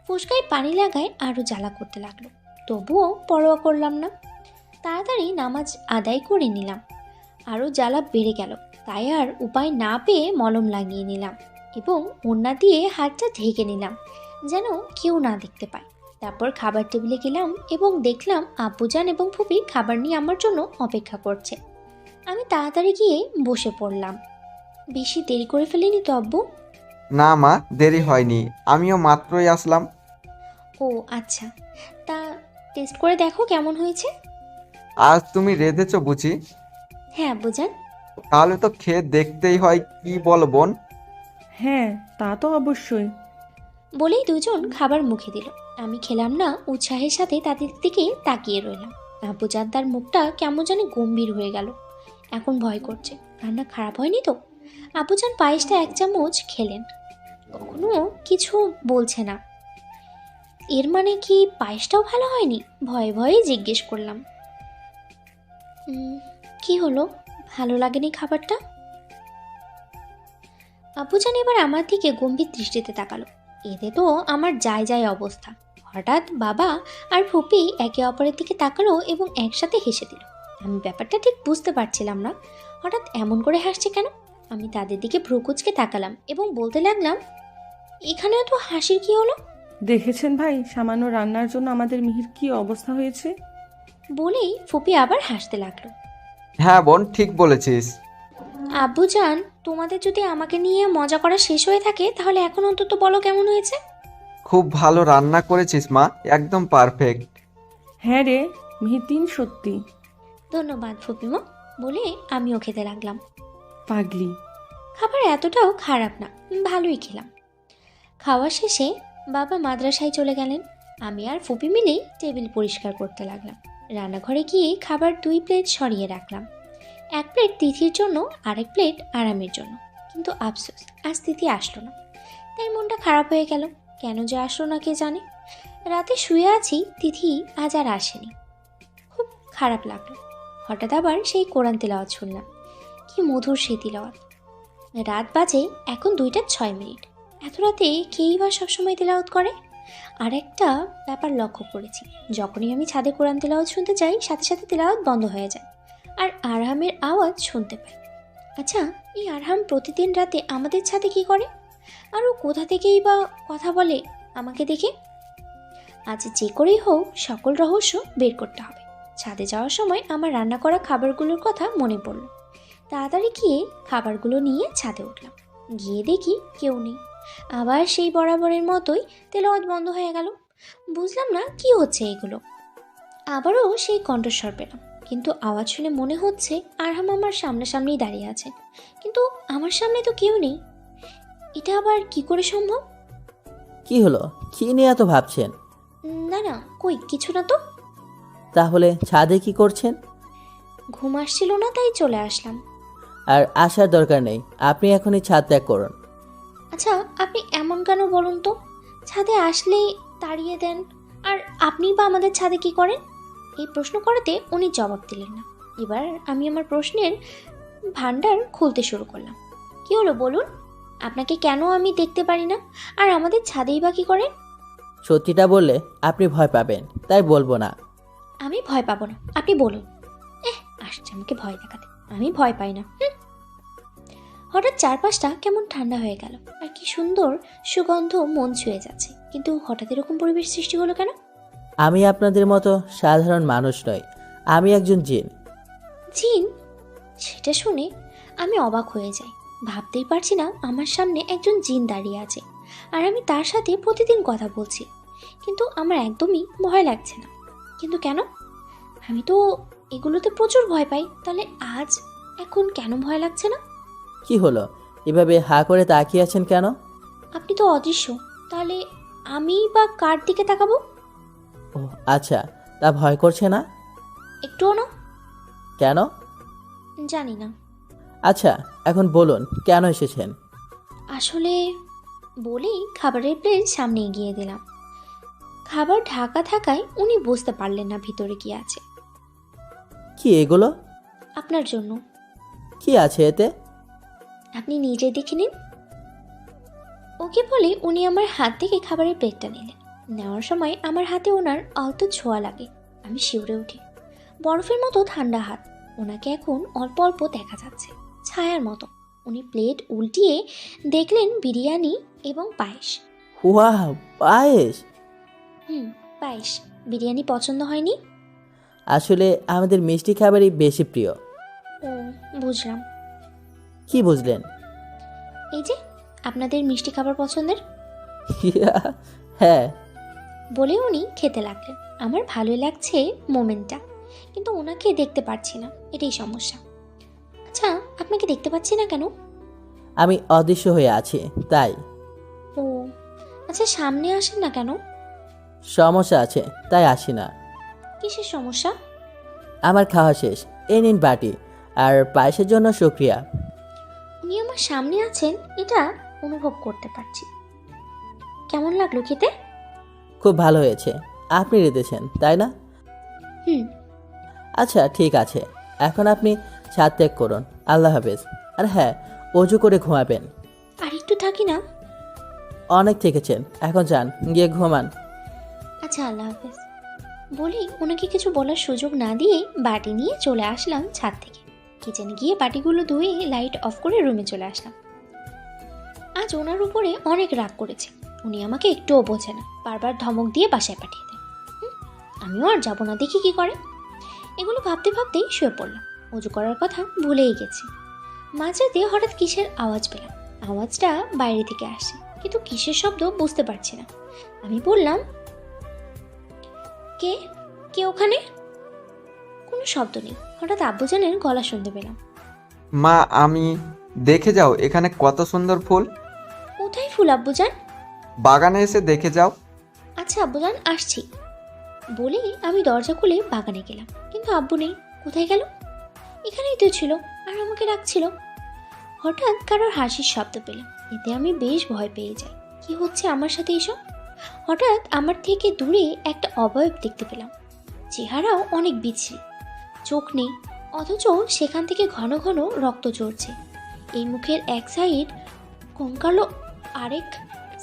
ফুসকায় পানি লাগায় আরও জ্বালা করতে লাগলো, তবুও পরোয়া করলাম না। তাড়াতাড়ি নামাজ আদায় করে নিলাম। আরও জ্বালা বেড়ে গেল, তাই আর উপায় না পেয়ে মলম লাগিয়ে নিলাম এবং ওড়না দিয়ে হাতটা ঢেকে নিলাম, যেন কেউ না দেখতে পায়। তারপর খাবার টেবিলে গেলাম এবং দেখলাম আব্বুজান এবং ফুপি খাবার নিয়ে আমার জন্য অপেক্ষা করছে। আমি তাড়াতাড়ি গিয়ে বসে পড়লাম। বেশি দেরি করে ফেলিনি তো আব্বু? না মা, দেরি হয়নি, আমিও মাত্রই আসলাম। ও আচ্ছা, তা টেস্ট করে দেখো কেমন হয়েছে। আজ তুমি রেঁধেছো বুঝি? হ্যাঁ আব্বুজান। তাহলে তো খেয়ে দেখতেই হয়, কি বলো বোন? হ্যাঁ, তা তো অবশ্যই। বলেই দুজন খাবার মুখে দিল। আমি খেলাম না, উৎসাহের সাথে তাদের দিকে তাকিয়ে রইলাম। আব্বুজান তার মুখটা কেমন জানি গম্ভীর হয়ে গেল। এখন ভয় করছে রান্না খারাপ হয়নি তো। আব্বুজান পায়েসটা 1 চামচ খেলেন, কখনো কিছু বলছে না। এর মানে কি পায়েসটাও ভালো হয়নি? ভয়ে ভয়ে জিজ্ঞেস করলাম, কি হলো, ভালো লাগেনি খাবারটা? আব্বুজান এবার আমার দিকে গম্ভীর দৃষ্টিতে তাকালো। এতে তো আমার যায় যায় অবস্থা। হঠাৎ বাবা আর ফুপি একে অপরের দিকে তাকালো এবং একসাথে হেসে দিল। আমি ব্যাপারটা ঠিক বুঝতে পারছিলাম না, হঠাৎ এমন করে হাসছে কেন। আমি তাদের দিকে ভ্রু কুঁচকে তাকালাম এবং বলতে লাগলাম, এখানেও তো হাসির কি হলো? দেখেছেন ভাই, সামান্য রান্নার জন্য আমাদের মিহির কি অবস্থা হয়েছে। বলেই ফুপি আবার হাসতে লাগলো। হ্যাঁ বোন, ঠিক বলেছিস। আব্বুজান, তোমাদের যদি আমাকে নিয়ে মজা করা শেষ হয়ে থাকে তাহলে এখন অন্তত বলো কেমন হয়েছে। খুব ভালো রান্না করেছিস মা, একদম পারফেক্ট। হ্যাঁ রে মিহির, 3 সত্যি। ধন্যবাদ ফুপিমা, বলে আমিও খেতে লাগলাম। পাগলি। খাবার এতটাও খারাপ না, ভালোই খেলাম। খাওয়া শেষে বাবা মাদ্রাসায় চলে গেলেন। আমি আর ফুপি মিলেই টেবিল পরিষ্কার করতে লাগলাম। রান্নাঘরে গিয়ে খাবার 2 প্লেট সরিয়ে রাখলাম। 1 প্লেট তিথির জন্য, আরেক প্লেট আরামের জন্য। কিন্তু আফসোস, আজ তিথি আসলো না। তাই মনটা খারাপ হয়ে গেল। কেন যে আসলো না কে জানে। রাতে শুয়ে আছি, তিথি আজ আর আসেনি। খুব খারাপ লাগলো। হঠাৎ আবার সেই কোরআন তেলাওয়াত শুনলাম। কি মধুর সেই তিলাওয়াত। রাত বাজে এখন 2:06। এত রাতে কেই বা সবসময় তেলাওয়াত করে? আর একটা ব্যাপার লক্ষ্য করেছি, যখনই আমি ছাদে কোরআন তেলাওয়াত শুনতে যাই সাথে সাথে তেলাওয়াত বন্ধ হয়ে যায় আর আরহামের আওয়াজ শুনতে পাই। আচ্ছা, এই আরহাম প্রতিদিন রাতে আমাদের ছাদে কি করে? আর ও কোথা থেকেই বা কথা বলে আমাকে দেখে? আজ যে করেই হোক সকল রহস্য বের করতে হবে। ছাদে যাওয়ার সময় আমার রান্না করা খাবারগুলোর কথা মনে পড়ল। তাড়াতাড়ি গিয়ে খাবারগুলো নিয়ে ছাদে উঠলাম। গিয়ে দেখি কেউ নেই। আবার সেই বরাবরের মতোই তেলাওয়াত বন্ধ হয়ে গেল। বুঝলাম না কি হচ্ছে এগুলো। আবারও সেই কণ্ঠস্বর পেলাম, কিন্তু আওয়াজ শুনে মনে হচ্ছে আরহাম আমার সামনাসামনিই দাঁড়িয়ে আছে, কিন্তু আমার সামনে তো কেউ নেই। এটা আবার কি করে সম্ভব? কি হলো, কি নিয়ে এত ভাবছেন? না না, কই কিছু না তো। তাহলে ছাদে কি করছেন? ঘুম আসছিল না তাই চলে আসলাম। আর আসার দরকার নেই, আপনি এখনই ছাদ ত্যাগ করুন। আচ্ছা, আপনি এমন কেন বলুন তো? ছাদে আসলেই তাড়িয়ে দেন, আর আপনি বা আমাদের ছাদে কি করেন? এই প্রশ্ন করাতে উনি জবাব দিলেন না। এবার আমি আমার প্রশ্নের ভান্ডার খুলতে শুরু করলাম। কি হলো বলুন? আপনাকে কেন আমি দেখতে পারি না, আর আমাদের ছাদেই বা কি করেন? সত্যিটা বললে আপনি ভয় পাবেন, তাই বলবো না। আমি ভয় পাবো না, আপনি বলুন। আসছে আমাকে ভয় দেখাতে, আমি ভয় পাই না। হঠাৎ চারপাশটা কেমন ঠান্ডা হয়ে গেল, আর কি সুন্দর সুগন্ধ মন ছুঁয়ে যাচ্ছে। কিন্তু হঠাৎ এরকম পরিবেশ সৃষ্টি হলো কেন? আমি আপনাদের মতো সাধারণ মানুষ নই, আমি একজন জিন। জিন? সেটা শুনে আমি অবাক হয়ে যাই। ভাবতেই পারছি না আমার সামনে একজন জিন দাঁড়িয়ে আছে, আর আমি তার সাথে প্রতিদিন কথা বলছি। কিন্তু আমার একদমই ভয় লাগছে না। কিন্তু কেন? আমি তো এগুলোতে প্রচুর ভয় পাই, তাহলে আজ এখন কেন ভয় লাগছে না? কি হলো, এভাবে হা করে তাকিয়ে আছেন কেন? আপনি তো অদৃশ্য, তাহলে আমি বা কার দিকে তাকাবো? ও আচ্ছা, তা ভয় করছে না? একটুও না। কেন? জানি না। আচ্ছা, এখন বলুন কেন এসেছেন? আসলে, বলেই খাবারের প্লেট সামনে এগিয়ে দিলাম। খাবার ঢাকা থাকায় উনি বুঝতে পারলেন না ভিতরে কি আছে। কি এগুলো? আপনার জন্য। কি আছে এতে? আপনি নিজে দেখে নিন। ওকে বলে উনি আমার হাত থেকে খাবারের প্লেটটা নিলেন। নেওয়ার সময় আমার হাতে ওনার অল্প ছোঁয়া লাগে। আমি শিউরে উঠি। বরফের মতো ঠান্ডা হাত। ওনাকে এখন অল্প অল্প দেখা যাচ্ছে, ছায়ার মতো। উনি প্লেট উল্টিয়ে দেখলেন বিরিয়ানি এবং পায়েস। ওয়াও, পায়েস! পায়েস। বিরিয়ানি পছন্দ হয়নি? আসলে আমাদের মিষ্টি খাবারই বেশি প্রিয়। ও, বুঝলাম। কি বুঝলেন? এই যে আপনাদের মিষ্টি খাবার পছন্দের। হ্যাঁ। বলে উনি খেতে লাগলেন। আমার ভালোই লাগছে মোমেন্টটা, কিন্তু ওনাকে দেখতে পাচ্ছি না, এটাই সমস্যা। আচ্ছা, আপনাকে দেখতে পাচ্ছি না কেন? আমি অদৃশ্য হয়ে আছি তাই। ও আচ্ছা, সামনে আসেন না কেন? সমস্যা আছে তাই আসি না। কিসের সমস্যা? আমার খাওয়া শেষ, এই নিন বাটি, আর পায়েসের জন্য শুক্রিয়া। উনি আমার সামনে আছেন এটা অনুভব করতে পারছি। কেমন লাগলো খেতে? খুব ভালো হয়েছে। আপনি রেঁধেছেন তাই না? হুম। আচ্ছা ঠিক আছে, এখন আপনি ছাদ ত্যাগ করুন। আল্লাহ হাফেজ। আর হ্যাঁ, অজু করে ঘুমাবেন। আর একটু থাকি না? অনেক থেকেছেন, এখন যান, গিয়ে ঘুমান। আচ্ছা, আল্লাহ হাফেজ। বলেই ওনাকে কিছু বলার সুযোগ না দিয়ে বাটি নিয়ে চলে আসলাম ছাদ থেকে। কিচেনে গিয়ে বাটিগুলো ধুয়ে লাইট অফ করে রুমে চলে আসলাম। আজ ওনার উপরে অনেক রাগ করেছে। উনি আমাকে একটুও বোঝে না, বারবার ধমক দিয়ে বাসায় পাঠিয়ে দেয়। আমিও আর যাবো না, দেখি কি করে। এগুলো ভাবতে ভাবতেই শুয়ে পড়লাম। অজু করার কথা ভুলেই গেছি। মাঝরাতে হঠাৎ কিসের আওয়াজ পেলাম। আওয়াজটা বাইরে থেকে আসে, কিন্তু কিসের শব্দ বুঝতে পারছি না। আমি বললাম, কে কে ওখানে? কোনো শব্দ নেই। হঠাৎ আব্বুজানের গলা শুনতে পেলাম। মা, আমি দেখে যাও এখানে কত সুন্দর ফুল। কোথায় ফুল আব্বুজান? বাগানে এসে দেখে যাও। আচ্ছা আব্বুজান, আসছি। বলে আমি দরজা খুলে বাগানে গেলাম, কিন্তু আব্বু নেই। কোথায় গেল? এখানেই তো ছিল, আর আমাকে ডাকছিল। হঠাৎ কারোর হাসির শব্দ পেলাম। এতে আমি বেশ ভয় পেয়ে যাই। কি হচ্ছে আমার সাথে এসব? হঠাৎ আমার থেকে দূরে একটা অবয়ব দেখতে পেলাম। চেহারাও অনেক বিশ্রী, চোখ নেই, অথচ সেখান থেকে ঘন ঘন রক্ত ঝরছে। এই মুখের এক সাইড কঙ্কালো, আরেক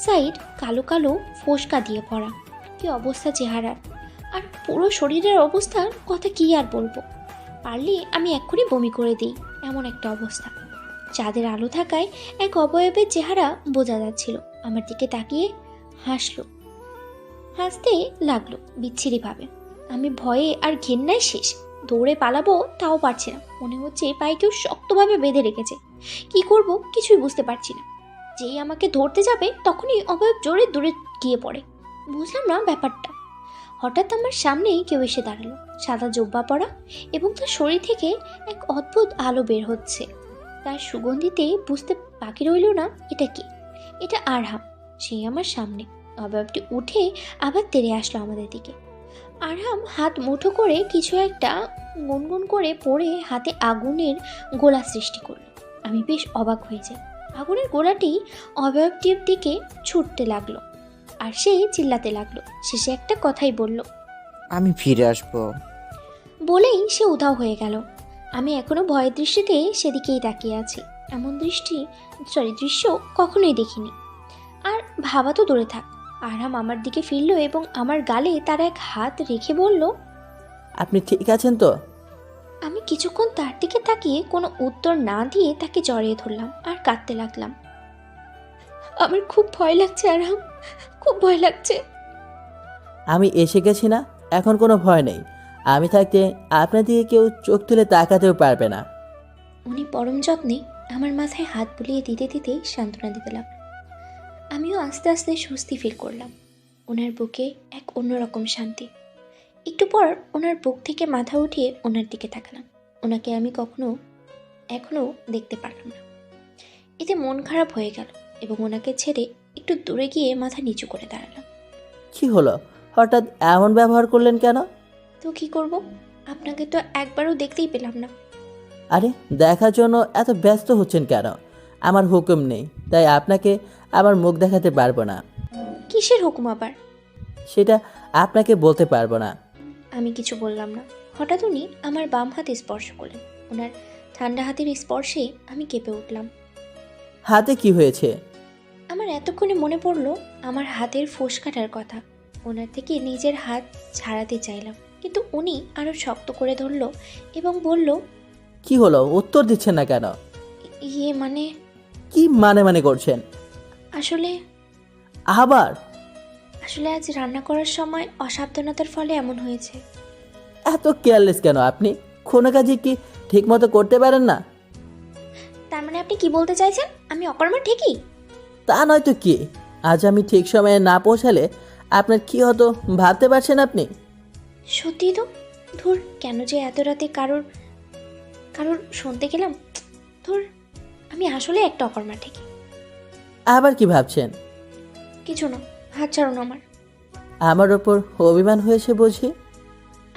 সাইড কালো কালো ফোসকা দিয়ে ভরা। কি অবস্থা চেহারার! আর পুরো শরীরের অবস্থার কথা কি আর বলবো। পারলে আমি এক্ষুনি বমি করে দিই, এমন একটা অবস্থা। চাঁদের আলো থাকায় এক অবয়বের চেহারা বোঝা যাচ্ছিল। আমার দিকে তাকিয়ে হাসতে লাগলো বিচ্ছিরিভাবে। আমি ভয়ে আর ঘেন্নায় শেষ। দৌড়ে পালাবো তাও পারছি না। মনে হচ্ছে পায়ে কেউ শক্তভাবে বেঁধে রেখেছে। কি করব কিছুই বুঝতে পারছি না। যেই আমাকে ধরতে যাবে তখনই অবয়ব জোরে দূরে গিয়ে পড়ে। বুঝলাম না ব্যাপারটা। হঠাৎ আমার সামনেই কেউ এসে দাঁড়ালো। সাদা জোব্বা পরা, এবং তার শরীর থেকে এক অদ্ভুত আলো বের হচ্ছে। তার সুগন্ধিতে বুঝতে বাকি রইল না এটা কি। এটা আরহাম। সেই আমার সামনে। অবয়বটি উঠে আবার তেড়ে আসলো আমাদের দিকে। আরহাম হাত মুঠো করে কিছু একটা গুনগুন করে পড়ে হাতে আগুনের গোলা সৃষ্টি করলো। আমি বেশ অবাক হয়ে যাই। আগুনের গোলাটি অবয়বটির দিকে ছুটতে লাগলো, আর সে চিল্লাতে লাগলো। শেষে একটা কথাই বলল, আমি ফিরে আসবো। বলেই সে উধাও হয়ে গেল। আমি এখনো ভয়ের দৃষ্টিতে সেদিকেই তাকিয়ে আছি। এমন দৃশ্য কখনোই দেখিনি। আর ভাবা তো দূরে থাক। আরহাম আমার দিকে ফিরল এবং আমার গালে তার এক হাত রেখে বলল, আপনি ঠিক আছেন তো? আমি কিছুক্ষণ তার দিকে তাকিয়ে কোনো উত্তর না দিয়ে তাকে জড়িয়ে ধরলাম আর কাঁদতে লাগলাম। আমার খুব ভয় লাগছে আরহাম, খুব ভয় লাগছে। আমি এসে গেছি না, এখন কোনো ভয় নেই। আমি থাকতে আপনার দিকে কেউ চোখ তুলে তাকাতেও পারবে না। উনি পরম যত্নে আমার মাথায় হাত বুলিয়ে দিতে দিতে সান্ত্বনা দিতে লাগলো। আমিও আস্তে আস্তে স্বস্তি ফিল করলাম। ওনার বুকে এক অন্যরকম শান্তি। একটু পর ওনার বুক থেকে মাথা উঠিয়ে ওনার দিকে তাকালাম। ওনাকে আমি এখনো দেখতে পারলাম না। এতে মন খারাপ হয়ে গেল এবং ওনাকে ছেড়ে একটু দূরে গিয়ে মাথা নিচু করে দাঁড়ালাম। কি হলো, হঠাৎ এমন ব্যবহার করলেন কেন? তো কি করব, আপনাকে তো একবারও দেখতেই পেলাম না। আরে দেখার জন্য এত ব্যস্ত হচ্ছেন কেন? আমার হুকুম নেই, তাই আপনাকে আমার মুখ দেখাতে পারবো না। কিসের হুকুম আবার? সেটা আপনাকে বলতে পারবো না। আমি কিছু বললাম না। হঠাৎ উনি আমার বাম হাতে স্পর্শ করলেন। ওনার ঠান্ডা হাতের স্পর্শে আমি কেঁপে উঠলাম। হাতে কি হয়েছে? আমার এতক্ষণে মনে পড়ল আমার হাতের ফোসকাটার কথা। ওনার থেকে নিজের হাত ছাড়াতে চাইলাম, কিন্তু উনি আরও শক্ত করে ধরল এবং বলল, কি হলো, উত্তর দিচ্ছেন না কেন? ইয়ে মানে কি মানে করছেন? আসলে আবার? আসলে আজ রান্না করার সময় অসাবধানতার ফলে এমন হয়েছে। এত কেয়ারলেস কেন আপনি? কোনো কাজে কি ঠিক মতো করতে পারেন না? তার মানে আপনি কি বলতে চাইছেন? আমি অকর্মা ঠিকই? তা নয় তো কি, আজ আমি ঠিক সময়ে না পৌঁছালে আপনার কি হতো ভাবতে পারছেন আপনি? সত্যি তো। ধুর, কেন যে এত রাতে কারোর কারোর শুনতে গেলাম। ধুর, আমি আসলে একটা অকর্মা ঠিকই। আবার কি ভাবছেন? কিছু না, হাত ছাড়ুন আমার। আমার ওপর অভিমান হয়েছে বুঝি?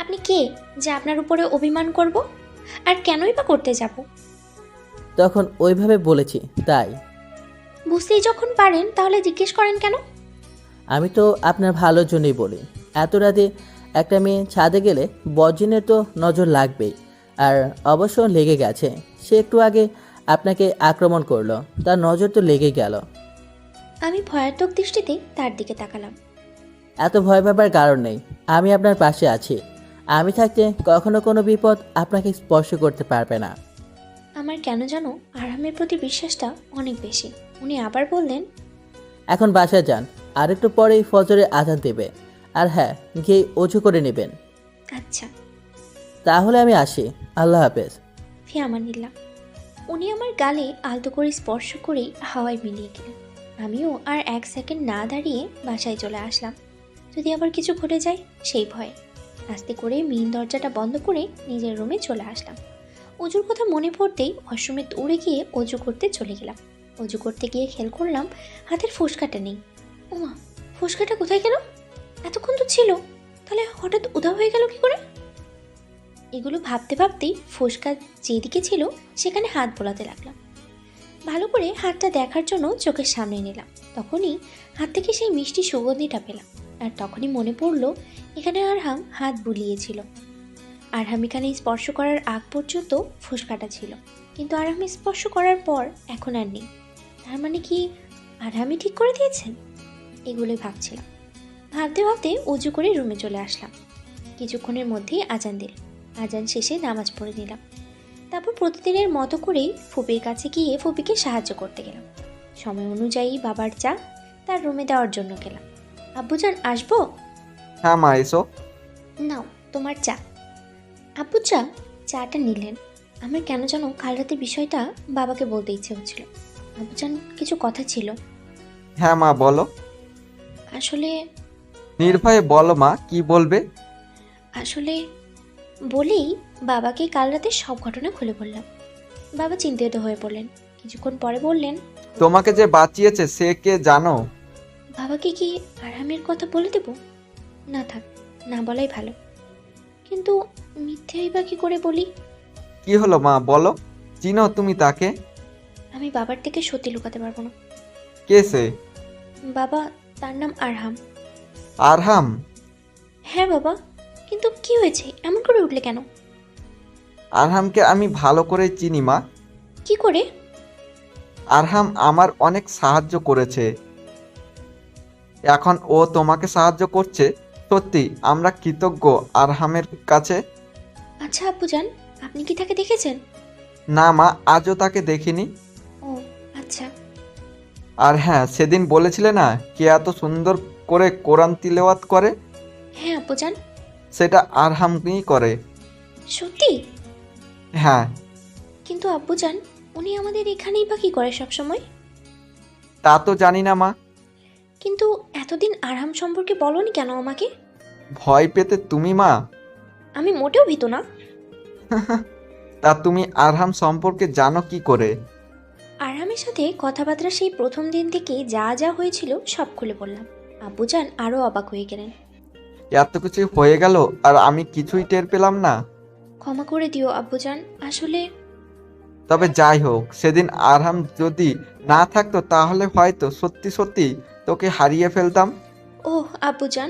আপনি কে যে আপনার উপরে অভিমান করব? আর কেনই বা করতে যাব? তখন ওইভাবে বলেছি তাই। বুঝতেই যখন পারেন তাহলে জিজ্ঞেস করেন কেন? আমি তো আপনার ভালোর জন্যই বলি। এত রাতে একটা মেয়ে ছাদে গেলে বজ্জিনের তো নজর লাগবেই। আর অবশ্য লেগে গেছে, সে একটু আগে আপনাকে আক্রমণ করলো, তার নজর তো লেগে গেল। আমি ভয়াত্মক দৃষ্টিতে তার দিকে তাকালাম। এত ভয় পাবার কারণ নেই, আমি আপনার পাশে আছি। আমি থাকতে কখনো কোনো বিপদ আপনাকে স্পর্শ করতে পারবে না। আমার কেন জানো আরামের প্রতি বিশ্বাসটা অনেক বেশি। উনি আবার বললেন, এখন বাসায় যান, আর একটু পরেই ফজরের আজান দেবে। আর হ্যাঁ, গিয়ে অজু করে নেবেন। আচ্ছা। তাহলে আমি আসি, আল্লাহ হাফেজ। ফি আমানিল্লাহ। উনি আমার গালে আলতো করে স্পর্শ করেই হাওয়ায় মিলিয়ে গেলেন। আমিও আর 1 সেকেন্ড না দাঁড়িয়ে বাসায় চলে আসলাম। যদি আবার কিছু ঘটে যায় সেই ভয়ে আস্তে করে মেইন দরজাটা বন্ধ করে নিজের রুমে চলে আসলাম। অজুর কথা মনে পড়তেই ওয়াশরুমে দৌড়ে গিয়ে অজু করতে চলে গেলাম। অজু করতে গিয়ে খেয়াল করলাম হাতের ফোসকাটা নেই। ওমা, ফোসকাটা কোথায় গেল? এতক্ষণ তো ছিল, তাহলে হঠাৎ উধাও হয়ে গেল কি করে? এগুলো ভাবতে ভাবতেই ফোসকা যেদিকে ছিল সেখানে হাত বোলাতে লাগলাম। ভালো করে হাতটা দেখার জন্য চোখের সামনে নিলাম। তখনই হাত থেকে সেই মিষ্টি সুগন্ধিটা পেলাম। আর তখনই মনে পড়লো এখানে আরহাম হাত বুলিয়েছিল। আরহাম এখানে স্পর্শ করার আগ পর্যন্ত ফোসকাটা ছিল, কিন্তু আরহাম স্পর্শ করার পর এখন আর নেই। তার মানে কি আরহামই ঠিক করে দিয়েছেন? এগুলোই ভাবছিলাম। ভাবতে ভাবতে উজু করে রুমে চলে আসলাম। কিছুক্ষণের মধ্যেই আজান দিল। আজান শেষে নামাজ পড়ে নিলাম। তারপর প্রতিদিনের মতো করেই ফুপির কাছে গিয়ে ফুপিকে সাহায্য করতে গেলাম। সময় অনুযায়ী বাবার চা তার রুমে দেওয়ার জন্য গেলাম। আব্বুজান, আসবো? হ্যাঁ মা, এসো। নাও তোমার চা। আব্বু চাটা নিলেন। আমার কেন যেন কাল রাতের বিষয়টা বাবাকে বলতে ইচ্ছে হচ্ছিল। আব্বুজান, কিছু কথা ছিল। হ্যাঁ মা, বলো। আসলে নির্ভয়ে বলো মা, কি বলবে? আসলে বলেই বাবাকে কাল রাতে সব ঘটনা খুলে বললাম। বাবা চিন্তিত হয়ে পড়লেন। কিছুক্ষণ পরে বললেন, তোমাকে যে বাঁচিয়েছে সে কে জানো? বাবাকে কি আরামের কথা বলে দেব? না থাক, না বলাই ভালো। কিন্তু মিথ্যেই বা কি করে বলি? কি হলো মা, বলো। চিনো তুমি তাকে? আমি বাবার থেকে সত্যি লুকাতে পারবো না। কে সে? বাবা, তার নাম আরহাম। আরহাম? হ্যাঁ বাবা, কিন্তু কি হয়েছে, এমন করে উঠলে কেন? আরহামকে আমি ভালো করে চিনি মা। কি করে? আরহাম আমার অনেক সাহায্য করেছে, এখন ও তোমাকে সাহায্য করছে। সত্যি আমরা কৃতজ্ঞ আরহামের কাছে। আচ্ছা আব্বুজান, আপনি কি তাকে দেখেছেন? না মা, আজও তাকে দেখিনি। ও আচ্ছা। আর হ্যাঁ, সেদিন বলেছিলে না কে এত সুন্দর করে কোরআন তিলাওয়াত করে? হ্যাঁ আব্বুজান। সেটা আরহামই করে। সত্যি? হ্যাঁ। কিন্তু আব্বুজান, উনি আমাদের এখানেই বা কি করে সব সময়? তা তো জানি না মা। কিন্তু এতদিন আরহাম সম্পর্কে বলনি কেন আমাকে? ভয় পেতে তুমি মা। আমি মোটেও ভীত না। তা তুমি আরহাম সম্পর্কে জানো কি করে? আরহামের সাথে কথাবার্তা সেই প্রথম দিন থেকে যা যা হয়েছিল সব খুলে বললাম। আব্বুজান আরও অবাক হয়ে গেলেন। এত কিছু হয়ে গেল আর আমি কিছুই টের পেলাম না। ক্ষমা করে দিও আব্বুজান, আসলে তবে যাই হোক, সেদিন আরহাম যদি না থাকতো তাহলে হয়তো সত্যি সত্যি তোকে হারিয়ে ফেলতাম। ওহ আব্বুজান।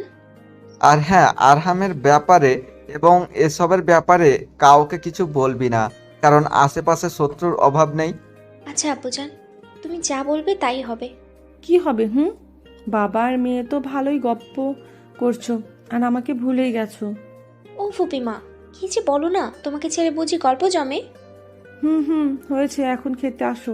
আর হ্যাঁ, আরহামের ব্যাপারে এবং এসবের ব্যাপারে কাউকে কিছু বলবি না, কারণ আশেপাশে শত্রুর অভাব নেই। আচ্ছা আব্বুজান, তুমি যা বলবে তাই হবে। কি হবে? বাবা আর মেয়ে তো ভালোই গপ্প করছো, আর আমাকে ভুলেই গেছো। ও ফুপিমা, কি যে বলো না, তোমাকে ছেড়ে বুঝি গল্প জমে? হয়েছে, এখন খেতে আসো।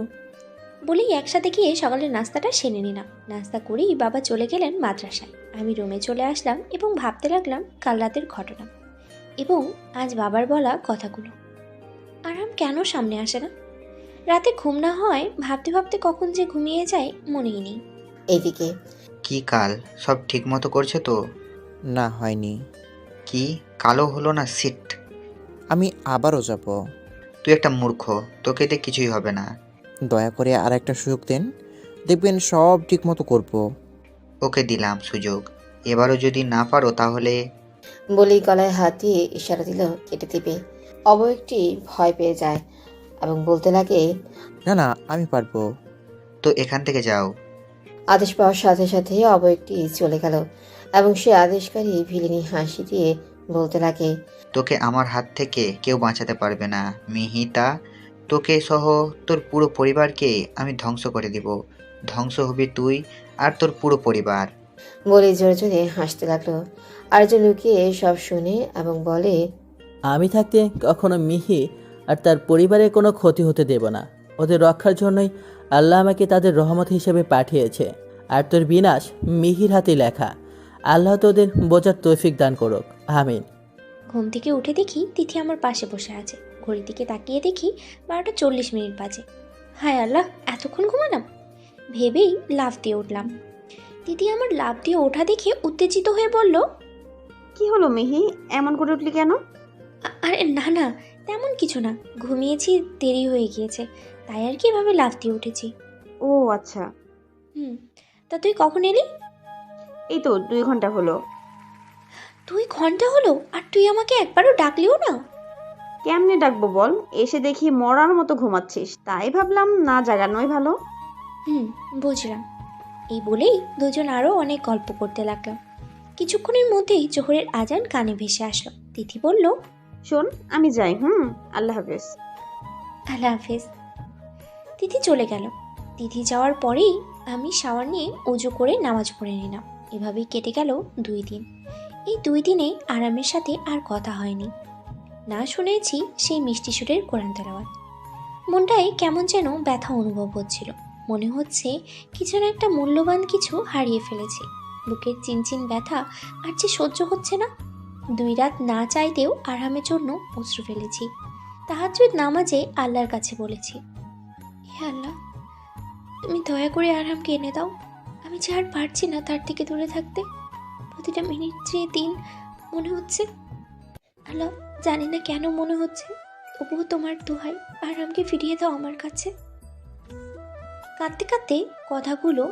বলেই একসাথে গিয়ে সকালের নাস্তাটা সেরে নিলাম। নাস্তা করেই বাবা চলে গেলেন মাদ্রাসায়। আমি রুমে চলে আসলাম এবং ভাবতে লাগলাম কাল রাতের ঘটনা এবং আজ বাবার বলা কথাগুলো। আরাম কেন সামনে আসে না? রাতে ঘুম না হয় ভাবতে ভাবতে কখন যে ঘুমিয়ে যায় মনেই নেই। এইদিকে কি কাল সব ঠিক মতো করছে তো? না, হয়নি। কি কালো হলো না সিট? আমি আবারও যাব। তুই একটা মূর্খ, তোকে দিয়ে কিছুই হবে না। দয়া করে আর একটা সুযোগ দেন, দেখবেন সব ঠিক মতো করবো। ওকে দিলাম সুযোগ, এবারও যদি না পারো তাহলে। বলেই গলায় হাত দিয়ে ইশারা দিল কেটে দিবে। অবয়বটি ভয় পেয়ে যায় এবং বলতে লাগে, না না, আমি পারবো। তো এখান থেকে যাও। আদেশ পাওয়ার সাথে সাথে অবয়বটি চলে গেল এবং সে আদেশকারী ভিলিনি হাসি দিয়ে বলতে লাগে, তোকে আমার হাত থেকে কেউ বাঁচাতে পারবে না মিহিতা। তোকে সহ তোর পুরো পরিবারকে আমি ধ্বংস করে দিব। ধ্বংস হবি তুই আর তোর পুরো পরিবার। বলে জোরে জোরে হাসতে লাগলো। আরেকজন লুকিয়ে সব শুনে এবং বলে, আমি থাকতে কখনো মিহি আর তার পরিবারের কোনো ক্ষতি হতে দেব না। ওদের রক্ষার জন্যই আল্লাহ আমাকে তাদের রহমত হিসেবে পাঠিয়েছে। আর তোর বিনাশ মিহির হাতেই লেখা। আল্লাহ তোদের বোঝার তৌফিক দান করুক, আমিন। ঘুম থেকে উঠে দেখি তিথি আমার পাশে বসে আছে। ঘড়ির দিকে তাকিয়ে দেখি 12:40 বাজে। হায় আল্লাহ, এতক্ষণ ঘুমালাম ভেবেই লাফ দিয়ে উঠলাম। তিথি আমার লাফ দিয়ে ওঠা দেখে উত্তেজিত হয়ে বলল, কি হলো মিহি, এমন করে উঠলি কেন? আরে না না, তেমন কিছু না, ঘুমিয়েছি, দেরি হয়ে গিয়েছে, তাই আর কি এভাবে লাফ দিয়ে উঠেছি। ও আচ্ছা। তা তুই কখন এলি? এই তো 2 ঘন্টা হলো। 2 ঘন্টা হলো আর তুই আমাকে একবারও ডাকলিও না? কেমনে ডাকবো বল, এসে দেখি মরার মতো ঘুমাচ্ছিস, তাই ভাবলাম না জাগানোই ভালো। বুঝলাম। এই বলেই দুজন আরও অনেক গল্প করতে লাগলাম। কিছুক্ষণের মধ্যেই জোহরের আজান কানে ভেসে আসলো। তিথি বলল, শোন আমি যাই, আল্লাহ হাফেজ। আল্লাহ হাফেজ। তিথি চলে গেল। তিথি যাওয়ার পরেই আমি শাওয়ার নিয়ে উজু করে নামাজ পড়ে নিলাম। এভাবেই কেটে গেল 2 দিন। এই 2 দিনে আরামের সাথে আর কথা হয়নি, না শুনেছি সেই মিষ্টি সুরের কোরআন তেলাওয়াত। মনটায় কেমন যেন ব্যথা অনুভব হচ্ছিল। মনে হচ্ছে কিছু না একটা মূল্যবান কিছু হারিয়ে ফেলেছি। বুকের চিনচিন ব্যথা আর যে সহ্য হচ্ছে না। 2 রাত না চাইতেও আরামের জন্য অশ্রু ফেলেছি। তাহাজ্জুদ নামাজে আল্লাহর কাছে বলেছি, হে আল্লাহ, তুমি দয়া করে আরামকে এনে দাও। আমি যে আর পারছি না তার থেকে দূরে থাকতে। প্রতিটা মিনিট যে দিন মনে হচ্ছে। আল্লাহ, জানি না কেন মনে হচ্ছে, তবুও তোমার দোহাই আরামকে ফিরিয়ে দাও আমার কাছে। কাঁদতে কাঁদতে কথাগুলো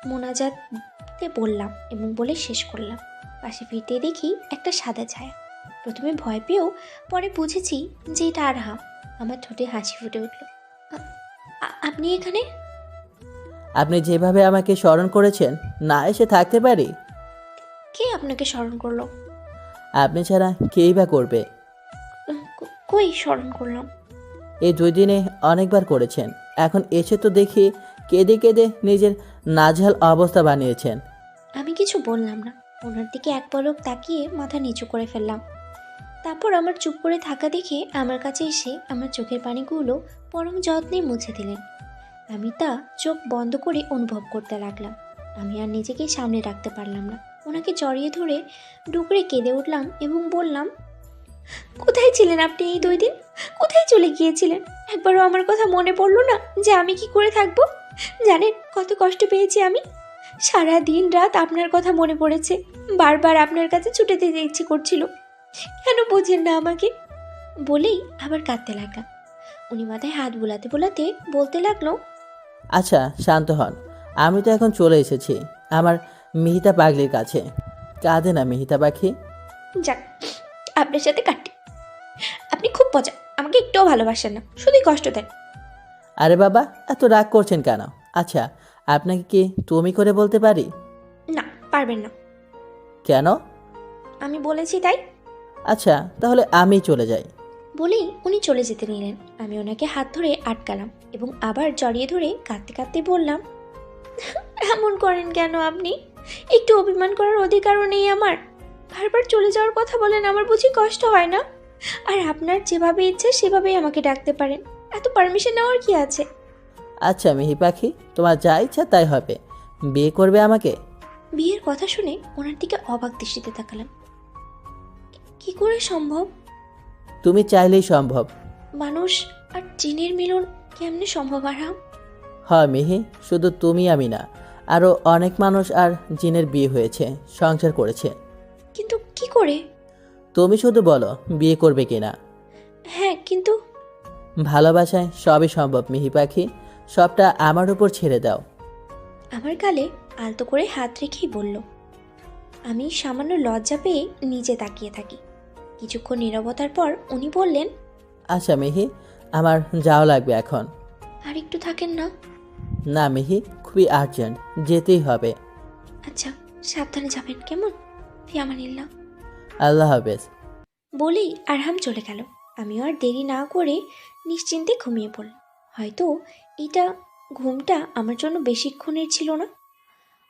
মোনাজাতে বললাম এবং বলে শেষ করলাম। পাশে ফিরতে দেখি একটা সাদা ছায়া। প্রথমে ভয় পেয়েও পরে বুঝেছি যে এটা আরহাম। আমার ঠোঁটে হাসি ফুটে উঠল। আপনি এখানে? আপনি যেভাবে আমাকে স্মরণ করেছেন, না এসে থাকতে পারি? কে আপনাকে স্মরণ করলো? আপনি ছাড়া কেই বা করবে? কই স্মরণ করলাম? এই 2 দিনে অনেকবার করেছেন। এখন এসে তো দেখি কেঁদে কেঁদে নিজের নাজেহাল অবস্থা বানিয়েছেন। আমি কিছু বললাম না। ওনার দিকে এক পলক তাকিয়ে মাথা নিচু করে ফেললাম। তারপর আমার চুপ করে থাকা দেখে আমার কাছে এসে আমার চোখের পানিগুলো পরম যত্নে মুছে দিলেন। আমি তা চোখ বন্ধ করে অনুভব করতে লাগলাম। আমি আর নিজেকে সামনে রাখতে পারলাম না। ওনাকে জড়িয়ে ধরে ডুকরে কেঁদে উঠলাম এবং বললাম, কোথায় ছিলেন আপনি এই 2 দিন? কোথায় চলে গিয়েছিলেন? একবারও আমার কথা মনে পড়লো না যে আমি কি করে থাকবো? জানেন কত কষ্ট পেয়েছি আমি? সারা দিন রাত আপনার কথা মনে পড়েছে। বারবার আপনার কাছে ছুটে যেতে ইচ্ছে করছিল। কেন বোঝেন না আমাকে? বলেই আবার কাঁদতে লাগলাম। উনি মাথায় হাত বোলাতে বোলাতে বলতে লাগলো, আচ্ছা শান্ত হন, আমি তো এখন চলে এসেছি আমার মিহিতা পাগলির কাছে। কাঁদে না মিহিতা পাখি। যাক, আপনার সাথে কাটি। আপনি খুব মজা, আমাকে একটুও ভালোবাসেন না, শুধুই কষ্ট দেন। আরে বাবা, এত রাগ করছেন কেন? আচ্ছা, আপনাকে কি তুমি করে বলতে পারি? না, পারবেন না। কেন? আমি বলেছি তাই। আচ্ছা তাহলে আমি চলে যাই। বলেই উনি চলে যেতে নিলেন। আমি ওনাকে হাত ধরে আটকালাম এবং আবার জড়িয়ে ধরে কাঁদতে কাঁদতে বললাম, এমন করেন কেন আপনি? একটু অভিমান করার অধিকারও নেই আমার? বারবার চলে যাওয়ার কথা বলেন, আমার বুঝি কষ্ট হয় না? আর আপনার যেভাবে ইচ্ছে সেভাবেই আমাকে ডাকতে পারেন, এত পারমিশন নেওয়ার কি আছে? আচ্ছা মিহি পাখি, তোমার যা ইচ্ছা তাই হবে। বিয়ে করবে আমাকে? বিয়ের কথা শুনে ওনার দিকে অবাক দৃষ্টিতে তাকালাম। কি করে সম্ভব? তুমি চাইলেই সম্ভব। মানুষ আর জিনের মিলন কেমনে সম্ভব আরহাম? হয় মিহি, শুধু তুমি আমি না, আরও অনেক মানুষ আর জিনের বিয়ে হয়েছে, সংসার করেছে। কিন্তু কি করে? তুমি শুধু বলো বিয়ে করবে কিনা। হ্যাঁ, কিন্তু ভালোবাসায় সবই সম্ভব মিহি পাখি, সবটা আমার উপর ছেড়ে দাও। আমার গালে আলতো করে হাত রেখেই বলল। আমি সামান্য লজ্জা পেয়ে নিচে তাকিয়ে থাকি। কিছুক্ষণ নীরবতার পর উনি বললেন, আচ্ছা মিহি, আমার যাওয়া লাগবে এখন। আর একটু থাকেন না? না মিহি, খুবই আর্জেন্ট, যেতেই হবে। আচ্ছা, সাবধানে যাবেন কেমন? ফি আমানিল্লাহ। আল্লাহ হাফেজ। বলেই আরহাম চলে গেল। আমিও আর দেরি না করে নিশ্চিন্তে ঘুমিয়ে পড়লাম। হয়তো ঘুমটা আমার জন্য বেশিক্ষণের ছিল না,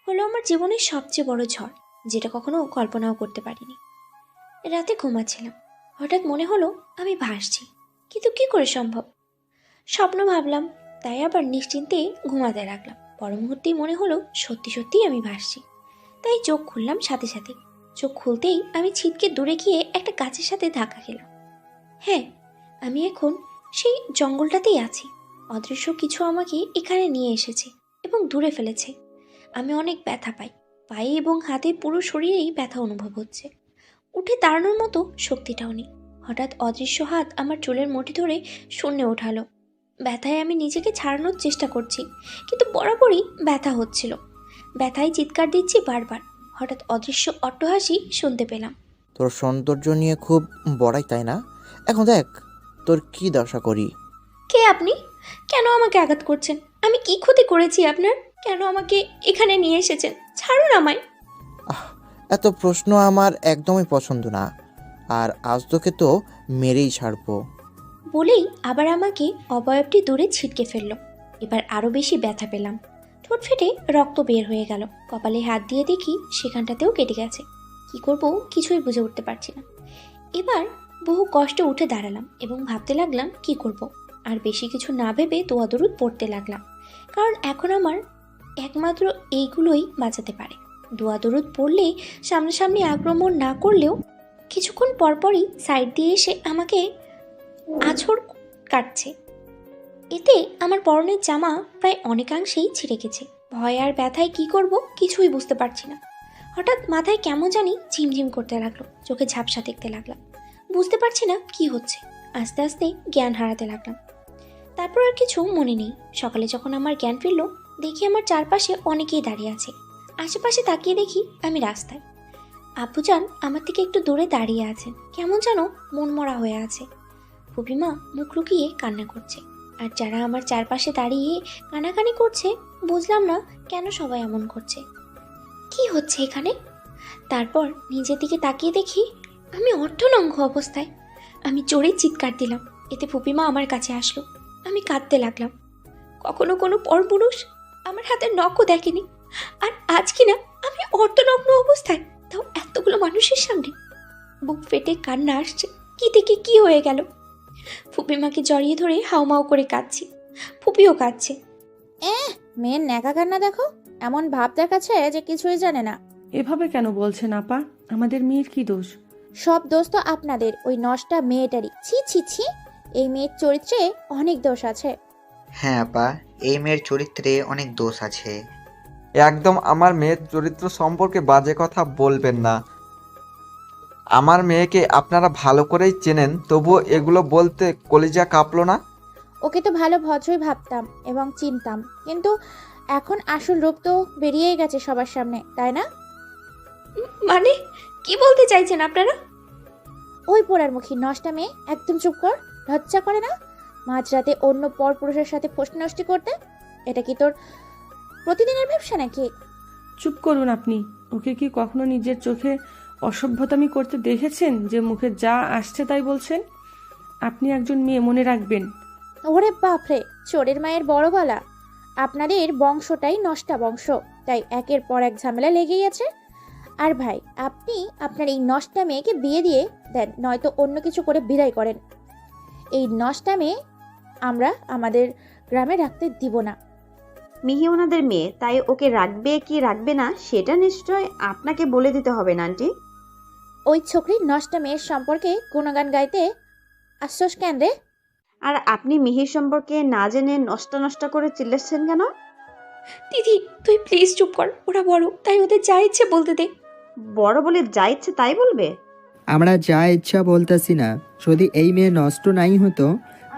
হলো আমার জীবনের সবচেয়ে বড় ঝড়, যেটা কখনো কল্পনাও করতে পারিনি। রাতে ঘুমাচ্ছিলাম, হঠাৎ মনে হলো আমি ভাসছি, কিন্তু কি করে সম্ভব? স্বপ্ন ভাবলাম, তাই আবার নিশ্চিন্তে ঘুমাতে লাগলাম। পর মুহূর্তেই মনে হলো সত্যি সত্যিই আমি ভাসছি, তাই চোখ খুললাম সাথে সাথে। চোখ খুলতেই আমি ছিটকে দূরে গিয়ে একটা গাছের সাথে ধাক্কা খেলাম। হ্যাঁ, আমি এখন সেই জঙ্গলটাতেই আছি। অদৃশ্য কিছু আমাকে এখানে নিয়ে এসেছে এবং দূরে ফেলেছে। আমি অনেক ব্যথা পাই, পায়ে এবং হাতে, পুরো শরীরেই ব্যথা অনুভব হচ্ছে। উঠে দাঁড়ানোর মতো শক্তিটাও নেই। হঠাৎ অদৃশ্য হাত আমার চুলের মুঠি ধরে শূন্যে ওঠালো। ব্যথায় আমি নিজেকে ছাড়ানোর চেষ্টা করছি, কিন্তু বরাবরই ব্যথা হচ্ছিল। ব্যথায় চিৎকার দিচ্ছি বারবার। হঠাৎ অদৃশ্য অট্টহাসি শুনতে পেলাম। তোর সৌন্দর্য নিয়ে খুব বড়াই, তাই না? এখন দেখ তোর কি দশা করি। কে আপনি? কেন আমাকে আঘাত করছেন? আমি কি ক্ষতি করেছি আপনার? কেন আমাকে এখানে নিয়ে এসেছেন? ছাড়ুন আমায়। এত প্রশ্ন আমার একদমই পছন্দ না, আর আজ তোকে তো মেরেই ছাড়বো। বলেই আবার আমাকে অবয়বটি দূরে ছিটকে ফেলল। এবার আরও বেশি ব্যথা পেলাম। ঠোঁট ফেটে রক্ত বের হয়ে গেল। কপালে হাত দিয়ে দেখি সেখানটাতেও কেটে গেছে। কি করব কিছুই বুঝে উঠতে পারছি না। এবার বহু কষ্টে উঠে দাঁড়ালাম এবং ভাবতে লাগলাম কি করব। আর বেশি কিছু না ভেবে দোয়া দরুদ পড়তে লাগলাম, কারণ এখন আমার একমাত্র এইগুলোই বাঁচাতে পারে। দোয়া দরুদ পড়লে সামনাসামনি আক্রমণ না করলেও কিছুক্ষণ পরপরই সাইড দিয়ে এসে আমাকে আঁচড় কাটছে। এতে আমার পরনের জামা প্রায় অনেকাংশেই ছিঁড়ে গেছে। ভয় আর ব্যথায় কি করব কিছুই বুঝতে পারছি না। হঠাৎ মাথায় কেমন জানি ঝিমঝিম করতে লাগলো, চোখে ঝাপসা দেখতে লাগলাম। বুঝতে পারছি না কি হচ্ছে। আস্তে আস্তে জ্ঞান হারাতে লাগলাম। তারপর আর কিছু মনে নেই। সকালে যখন আমার জ্ঞান ফিরল, দেখি আমার চারপাশে অনেকেই দাঁড়িয়ে আছে। আশেপাশে তাকিয়ে দেখি আমি রাস্তায়। আব্বুজান আমার থেকে একটু দূরে দাঁড়িয়ে আছেন, কেমন যেন মনমরা হয়ে আছে। ফুপিমা মুখ লুকিয়ে কান্না করছে। আর যারা আমার চারপাশে দাঁড়িয়ে কানাকানি করছে, বুঝলাম না কেন সবাই এমন করছে, কি হচ্ছে এখানে। তারপর নিজের দিকে তাকিয়ে দেখি আমি অর্ধনঙ্গ অবস্থায়। আমি জোরে চিৎকার দিলাম। এতে ফুপিমা আমার কাছে আসলো। আমি কাঁদতে লাগলাম। কখনো কোনো পরপুরুষ আমার হাতের নখও দেখেনি, আর আজ কিনা আমি অর্ধনগ্ন অবস্থায়, তাও এতগুলো মানুষের সামনে। বুক ফেটে কান্না আসছে, কি থেকে কি হয়ে গেল। ফুপিমাকে জড়িয়ে ধরে হাউমাউ করে কাঁদছি। ফুপিও কাঁদছে। মেয়ের ন্যাকা কান্না দেখো, এমন ভাব দেখাচ্ছে যে কিছুই জানে না। এভাবে কেন বলছেন আপা? আমাদের মেয়ের কি দোষ? সব দোষ তো আপনাদের ওই নষ্টা মেয়েটারই। ছি ছি ছি, এই মেয়ের চরিত্রে অনেক দোষ আছে। হ্যাঁ আপা, এই মেয়ের চরিত্রে অনেক দোষ আছে। একদম আমার মেয়ের চরিত্র সম্পর্কে বাজে কথা বলবেন না। আমার মেয়েকে আপনারা ভালো করেই চেনেন, তবুও এগুলো বলতে কলিজা কাঁপলো না? ওকে তো ভালো ভদ্রই ভাবতাম এবং চিনতাম, কিন্তু এখন আসল রূপ তো বেরিয়েই গেছে সবার সামনে, তাই না? মানে কি বলতে চাইছেন আপনারা? ওই পোড়ার মুখী নষ্টা মেয়ে, একদম চুপ কর। লজ্জা করে না মাঝরাতে অন্য পর পুরুষের সাথে ফষ্টি নষ্টি করতে? এটা কি তোর প্রতিদিনের ব্যবসা নাকি? চুপ করুন আপনি। ওকে কি কখনো নিজের চোখে অসভ্যতামি করতে দেখেছেন যে মুখে যা আসছে তাই বলছেন? আপনি একজন মেয়ে, মনে রাখবেন। ওরে বাপরে, চোরের মায়ের বড় গলা। আপনাদের বংশটাই নষ্টা বংশ, তাই একের পর এক ঝামেলা লেগেই আছে। আর ভাই, আপনি আপনার এই নষ্টা মেয়েকে বিয়ে দিয়ে দেন, নয়তো অন্য কিছু করে বিদায় করেন। এই নষ্টা মেয়ে আমরা আমাদের গ্রামে রাখতে দিব না। মিহি ওনাদের মেয়ে, তাই ওকে রাখবে কি রাখবে না সেটা নিশ্চয় আপনাকে বলে দিতে হবে না আন্টি। ওই ছোকরির নষ্টা মেয়ের সম্পর্কে গুণগান গাইতে আসছোস কেন রে? আর আপনি মিহির সম্পর্কে না জেনে নষ্ট নষ্ট করে চিল্লাচ্ছেন কেন? দিদি তুই প্লিজ চুপ কর, ওরা বড়, তাই ওদের যা ইচ্ছে বলতে দে। বড় বলে যা ইচ্ছে তাই বলবে? আমরা যা ইচ্ছা বলতেছি না। যদি এই মেয়ে নষ্ট নাই হতো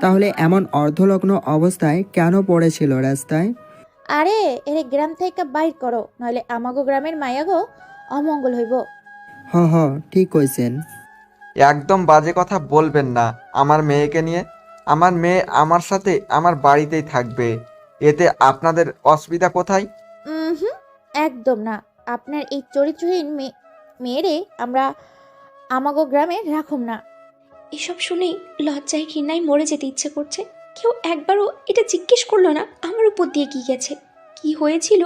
তাহলে এমন অর্ধলগ্ন অবস্থায় কেন পড়েছিল রাস্তায়? আরে এরে গ্রাম থেকে বাইর করো, নইলে আমাগো গ্রামের মায়াগো অমঙ্গল হইব। হ হ, ঠিক কইছেন। একদম বাজে কথা বলবেন না আমার মেয়েকে নিয়ে। আমার মেয়ে আমার সাথে আমার বাড়িতেই থাকবে, এতে আপনাদের অসুবিধা কোথায়? হুম, একদম না। আপনার এই চরিত্রহীন মেয়েরে আমরা আমাগো গ্রামে রাখুম না। এসব শুনেই লজ্জায় ঘৃণায় মরে যেতে ইচ্ছে করছে। কেউ একবারও এটা জিজ্ঞেস করলো না আমার উপর দিয়ে কি গেছে, কি হয়েছিল,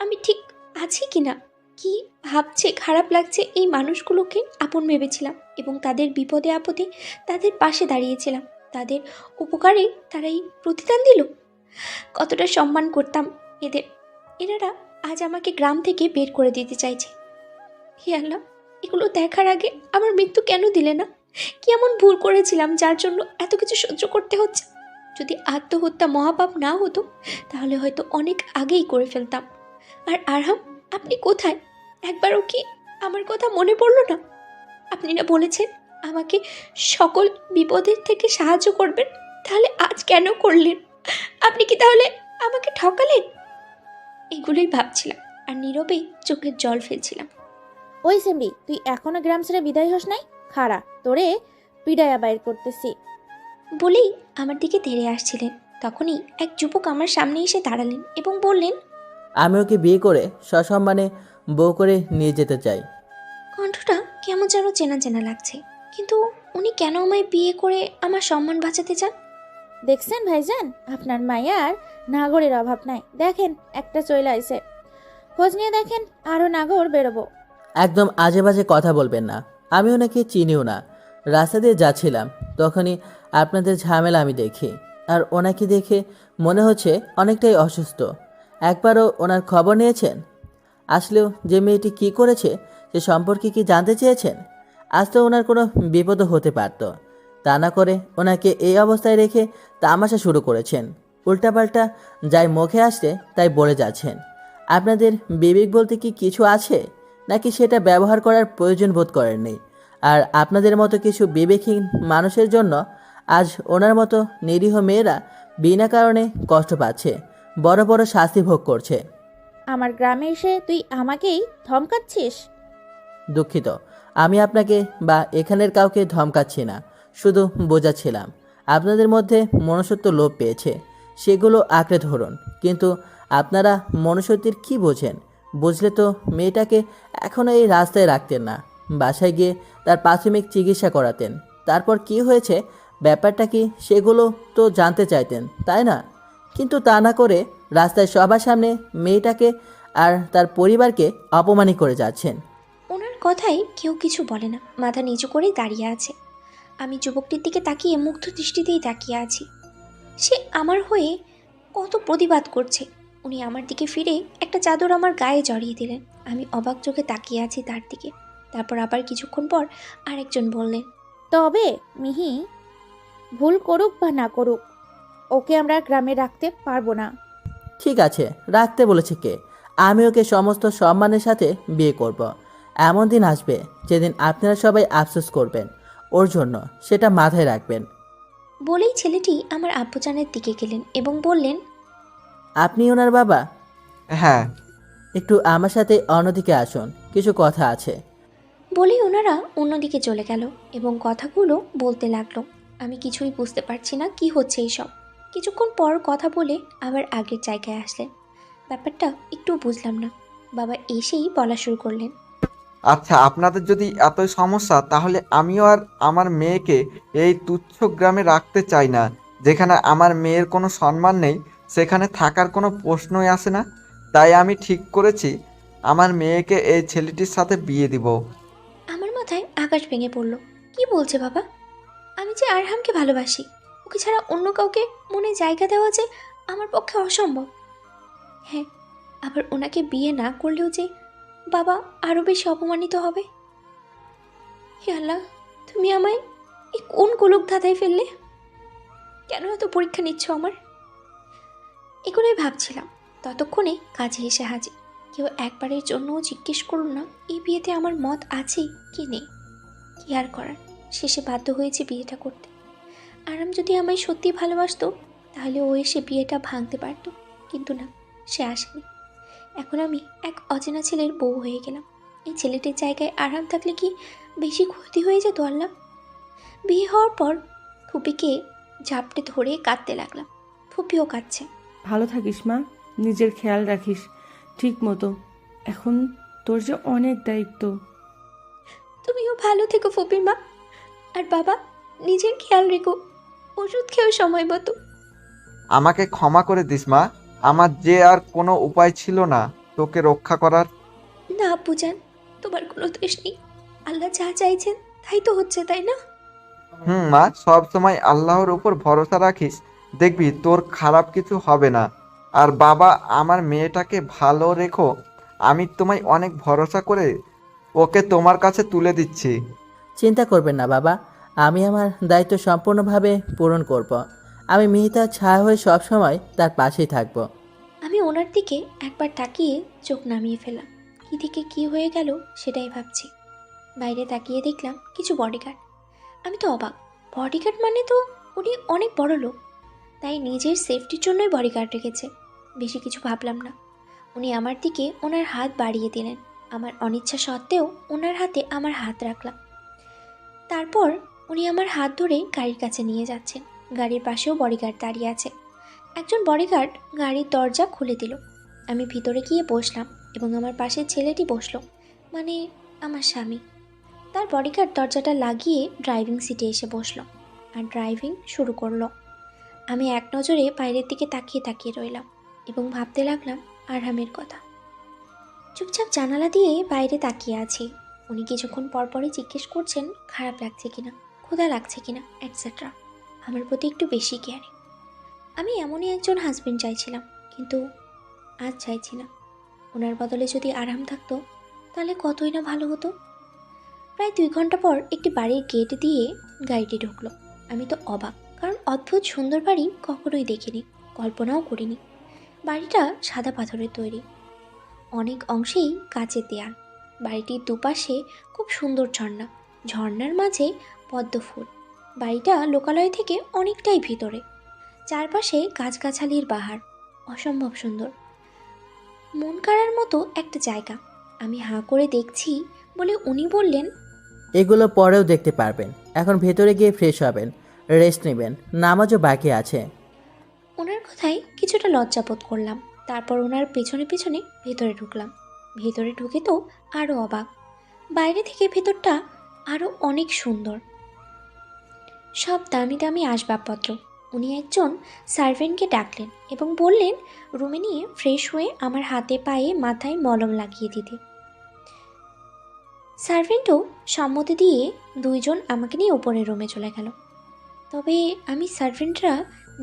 আমি ঠিক আছি কি না, কি ভাবছে, খারাপ লাগছে। এই মানুষগুলোকে আপন ভেবেছিলাম এবং তাদের বিপদে আপদে তাদের পাশে দাঁড়িয়েছিলাম। তাদের উপকারে তারা এই প্রতিদান দিল। কতটা সম্মান করতাম এদের, এনারা আজ আমাকে গ্রাম থেকে বের করে দিতে চাইছে। হে আল্লাহ, এগুলো দেখার আগে আমার মৃত্যু কেন দিলে না? কি এমন ভুল করেছিলাম যার জন্য এত কিছু সহ্য করতে হচ্ছে? যদি আত্মহত্যা মহাপাপ না হতো তাহলে হয়তো অনেক আগেই করে ফেলতাম। আর আরহাম, আপনি কোথায়? একবারও কি আমার কথা মনে পড়লো না? আপনি না বলেছেন আমাকে সকল বিপদের থেকে সাহায্য করবেন, তাহলে আজ কেন করলেন? আপনি কি তাহলে আমাকে ঠকালেন? এগুলোই ভাবছিলাম আর নীরবেই চোখের জল ফেলছিলাম। ওই সেমরি, তুই এখনো গ্রাম ছেড়ে বিদায় হস নাই? খাড়া, তোরে পিডায়া বাইর করতেছি। বলেই আমার দিকে তেড়ে আসছিলেন। তখনই এক যুবক আমার সামনে এসে দাঁড়ালেন এবং বললেন, আমি ওকে বিয়ে করে সসম্মানে বউ করে নিয়ে যেতে চাই। কণ্ঠটা কেমন যেন চেনা চেনা লাগছে, কিন্তু উনি কেন আমায় বিয়ে করে আমার সম্মান বাঁচাতে চান? দেখছেন ভাইজান, আপনার মায়ার নাগরের অভাব নাই। দেখেন একটা চইলা আইছে, খোঁজ নিয়ে দেখেন আরো নাগর বেরোবো। একদম আজে বাজে কথা বলবেন না। আমি ওনাকে চিনিও না। রাস্তা দিয়ে যাচ্ছিলাম, তখনই আপনাদের ঝামেলা আমি দেখি। আর ওনাকে দেখে মনে হচ্ছে অনেকটাই অসুস্থ। একবারও ওনার খবর নিয়েছেন? আসলেও যে মেয়েটি কি করেছে সে সম্পর্কে কি জানতে চেয়েছেন? আজ তো ওনার কোনো বিপদও হতে পারত, তা না করে ওনাকে এই অবস্থায় রেখে তামাশা শুরু করেছেন। উল্টাপাল্টা যাই মুখে আসছে তাই বলে যাচ্ছেন। আপনাদের বিবেক বলতে কি কিছু আছে, নাকি সেটা ব্যবহার করার প্রয়োজন বোধ করেননি? আর আপনাদের মতো কিছু বিবেকহীন মানুষের জন্য আজ ওনার মতো নিরীহ মেয়েরা বিনা কারণে কষ্ট পাচ্ছে, বড় বড় শাস্তি ভোগ করছে। আমার গ্রামে এসে তুই আমাকেই ধমকাচ্ছিস? দুঃখিত, আমি আপনাকে বা এখানের কাউকে ধমকাচ্ছি না, শুধু বোঝাচ্ছিলাম আপনাদের মধ্যে মনুষ্যত্ব লোপ পেয়েছে, সেগুলো আঁকড়ে ধরুন। কিন্তু আপনারা মনুষ্যত্বের কি বোঝেন? বুঝলে তো মেয়েটাকে এখনও এই রাস্তায় রাখতেন না, বাসায় গিয়ে তার প্রাথমিক চিকিৎসা করাতেন। তারপর কি হয়েছে, ব্যাপারটা কি, সেগুলো তো জানতে চাইতেন, তাই না? কিন্তু তা না করে রাস্তায় সবার সামনে মেয়েটাকে আর তার পরিবারকে অপমানই করে যাচ্ছেন। ওনার কথায় কেউ কিছু বলে না, মাথা নিচু করেই দাঁড়িয়ে আছে। আমি যুবকটির দিকে তাকিয়ে মুগ্ধ দৃষ্টিতেই তাকিয়ে আছি। সে আমার হয়ে কত প্রতিবাদ করছে। উনি আমার দিকে ফিরে একটা চাদর আমার গায়ে জড়িয়ে দিলেন। আমি অবাক চোখে তাকিয়ে আছি তার দিকে। তারপর আবার কিছুক্ষণ পর আরেকজন বললেন, তবে মিহি, ভুল করুক বা না করুক, ওকে আমরা গ্রামে রাখতে পারবো না। ঠিক আছে, রাখতে বলেছে কে? আমি ওকে সমস্ত সম্মানের সাথে বিয়ে করব। এমন দিন আসবে যেদিন আপনারা সবাই আফসোস করবেন ওর জন্য, সেটা মাথায় রাখবেন। বলেই ছেলেটি আমার আব্বুজানের দিকে গেলেন এবং বললেন, আপনি ওনার বাবা? হ্যাঁ। একটু আমার সাথে অন্যদিকে আসুন, কিছু কথা আছে। বলেই ওনারা অন্যদিকে চলে গেল এবং কথাগুলো বলতে লাগলো। আমি কিছুই বুঝতে পারছি না কি হচ্ছে এইসব। কিছুক্ষণ পর কথা বলে আবার আগের জায়গায় আসলেন। ব্যাপারটা একটু বুঝলাম না। বাবা এসেই বলা শুরু করলেন, আচ্ছা, আপনাদের যদি এতই সমস্যা তাহলে আমিও আর আমার মেয়েকে এই তুচ্ছ গ্রামে রাখতে চাই না। যেখানে আমার মেয়ের কোনো সম্মান নেই, সেখানে থাকার কোনো প্রশ্নই আসে না। তাই আমি ঠিক করেছি আমার মেয়েকে এই ছেলেটির সাথে বিয়ে দিব। আমার মাথায় আকাশ ভেঙে পড়ল। কি বলছে বাবা? আমি যে আরহামকে ভালোবাসি, ওকে ছাড়া অন্য কাউকে মনে জায়গা দেওয়া যে আমার পক্ষে অসম্ভব। হ্যাঁ, আবার ওনাকে বিয়ে না করলেও যে বাবা আরও বেশি অপমানিত হবে। হে আল্লাহ, তুমি আমায় এই কোন গোলক ধাঁধায় ফেললে? কেন এত পরীক্ষা নিচ্ছ আমার? এগুলোই ভাবছিলাম, ততক্ষণে কাজে এসে হাজির। কেউ একবারের জন্যও জিজ্ঞেস করল না এই বিয়েতে আমার মত আছে কি নেই। কি আর করার, শেষে বাধ্য হয়েছে বিয়েটা করতে। আরাম যদি আমায় সত্যি ভালোবাসতো তাহলে ও এসে বিয়েটা ভাঙতে পারতো, কিন্তু না, সে আসেনি। এখন আমি এক অচেনা ছেলের বউ হয়ে গেলাম। এই ছেলেটির জায়গায় আরাম থাকলে কি বেশি ক্ষতি হয়ে যেত আল্লাহ? বিয়ে হওয়ার পর ফুপিকে ঝাপটে ধরে কাঁদতে লাগলাম। ফুপিও কাঁদছে। ভালো থাকিস মা, নিজের খেয়াল রাখিস ঠিক মতো। এখন তোর যে অনেক দায়িত্ব। তুমিও ভালো থেকো ফুপির মা। আর বাবা, নিজের খেয়াল রেখো, ওষুধ খেয়েও সময় মতো। আমাকে ক্ষমা করে দিস মা, আমার যে আর কোনো উপায় ছিল না তোকে রক্ষা করার। না আব্বুজান, তোমার কোনো দোষ নেই। আল্লাহ যা চাইছেন তাই তো হচ্ছে, তাই না? মা, সব সময় আল্লাহর উপর ভরসা রাখিস, দেখবি তোর খারাপ কিছু হবে না। আর বাবা, আমার মেয়েটাকে ভালো রেখো। আমি তোমায় অনেক ভরসা করে ওকে তোমার কাছে তুলে দিচ্ছি। চিন্তা করবেন না বাবা, আমি আমার দায়িত্ব সম্পূর্ণভাবে পূরণ করব। আমি মিহিতার ছায়া হয়ে সবসময় তার পাশেই থাকব। আমি ওনার দিকে একবার তাকিয়ে চোখ নামিয়ে ফেললাম। কী দিকে কী হয়ে গেল সেটাই ভাবছি। বাইরে তাকিয়ে দেখলাম কিছু বডিগার্ড। আমি তো অবাক, বডিগার্ড মানে তো উনি অনেক বড় লোক, তাই নিজের সেফটির জন্যই বডিগার্ড রেখেছে। বেশি কিছু ভাবলাম না। উনি আমার দিকে ওনার হাত বাড়িয়ে দিলেন। আমার অনিচ্ছা সত্ত্বেও ওনার হাতে আমার হাত রাখলাম। তারপর উনি আমার হাত ধরে গাড়ির কাছে নিয়ে যাচ্ছেন। গাড়ির পাশেও বডিগার্ড দাঁড়িয়ে আছে। একজন বডিগার্ড গাড়ির দরজা খুলে দিল। আমি ভিতরে গিয়ে বসলাম এবং আমার পাশের ছেলেটি বসলো, মানে আমার স্বামী। তার বডিগার্ড দরজাটা লাগিয়ে ড্রাইভিং সিটে এসে বসলো আর ড্রাইভিং শুরু করলো। আমি এক নজরে বাইরের দিকে তাকিয়ে তাকিয়ে রইলাম এবং ভাবতে লাগলাম আরহামের কথা। চুপচাপ জানালা দিয়ে বাইরে তাকিয়ে আছি। উনি কিছুক্ষণ পরপরই জিজ্ঞেস করছেন খারাপ লাগছে কিনা, ক্ষুধা লাগছে কিনা, এটসেট্রা। আমার প্রতি একটু বেশি কেয়ারে। আমি এমনই একজন হাজবেন্ড চাইছিলাম, কিন্তু আজ চাইছি না। ওনার বদলে যদি আরাম থাকতো তাহলে কতই না ভালো হতো। প্রায় 2 ঘন্টা পর একটি বাড়ির গেট দিয়ে গাড়িটি ঢুকলো। আমি তো অবাক, কারণ অদ্ভুত সুন্দর বাড়ি কখনোই দেখিনি, কল্পনাও করিনি। বাড়িটা সাদা পাথরের তৈরি, অনেক অংশেই কাচের দেয়াল। বাড়িটির দুপাশে খুব সুন্দর ঝর্ণা, ঝর্ণার মাঝে পদ্ম ফুল। বাড়িটা লোকালয় থেকে অনেকটাই ভিতরে, চারপাশে গাছগাছালির বাহার, অসম্ভব সুন্দর। মন কাড়ার মতো একটা জায়গা। আমি হাঁ করে দেখছি বলে উনি বললেন, এগুলো পরেও দেখতে পারবেন, এখন ভেতরে গিয়ে ফ্রেশ হবেন, রেস্ট নেবেন, নামাজও বাকি আছে। ওনার কথায় কিছুটা লজ্জাবোধ করলাম। তারপর ওনার পেছনে পেছনে ভেতরে ঢুকলাম। ভেতরে ঢুকে তো আরও অবাক, বাইরে থেকে ভেতরটা আরও অনেক সুন্দর। সব দামি দামি আসবাবপত্র। উনি একজন সার্ভেন্টকে ডাকলেন এবং বললেন রুমে নিয়ে ফ্রেশ হয়ে আমার হাতে পায়ে মাথায় মলম লাগিয়ে দিতে। সার্ভেন্টও সম্মতি দিয়ে 2 জন আমাকে নিয়ে উপরের রুমে চলে গেল। তবে আমি সার্ভেন্টরা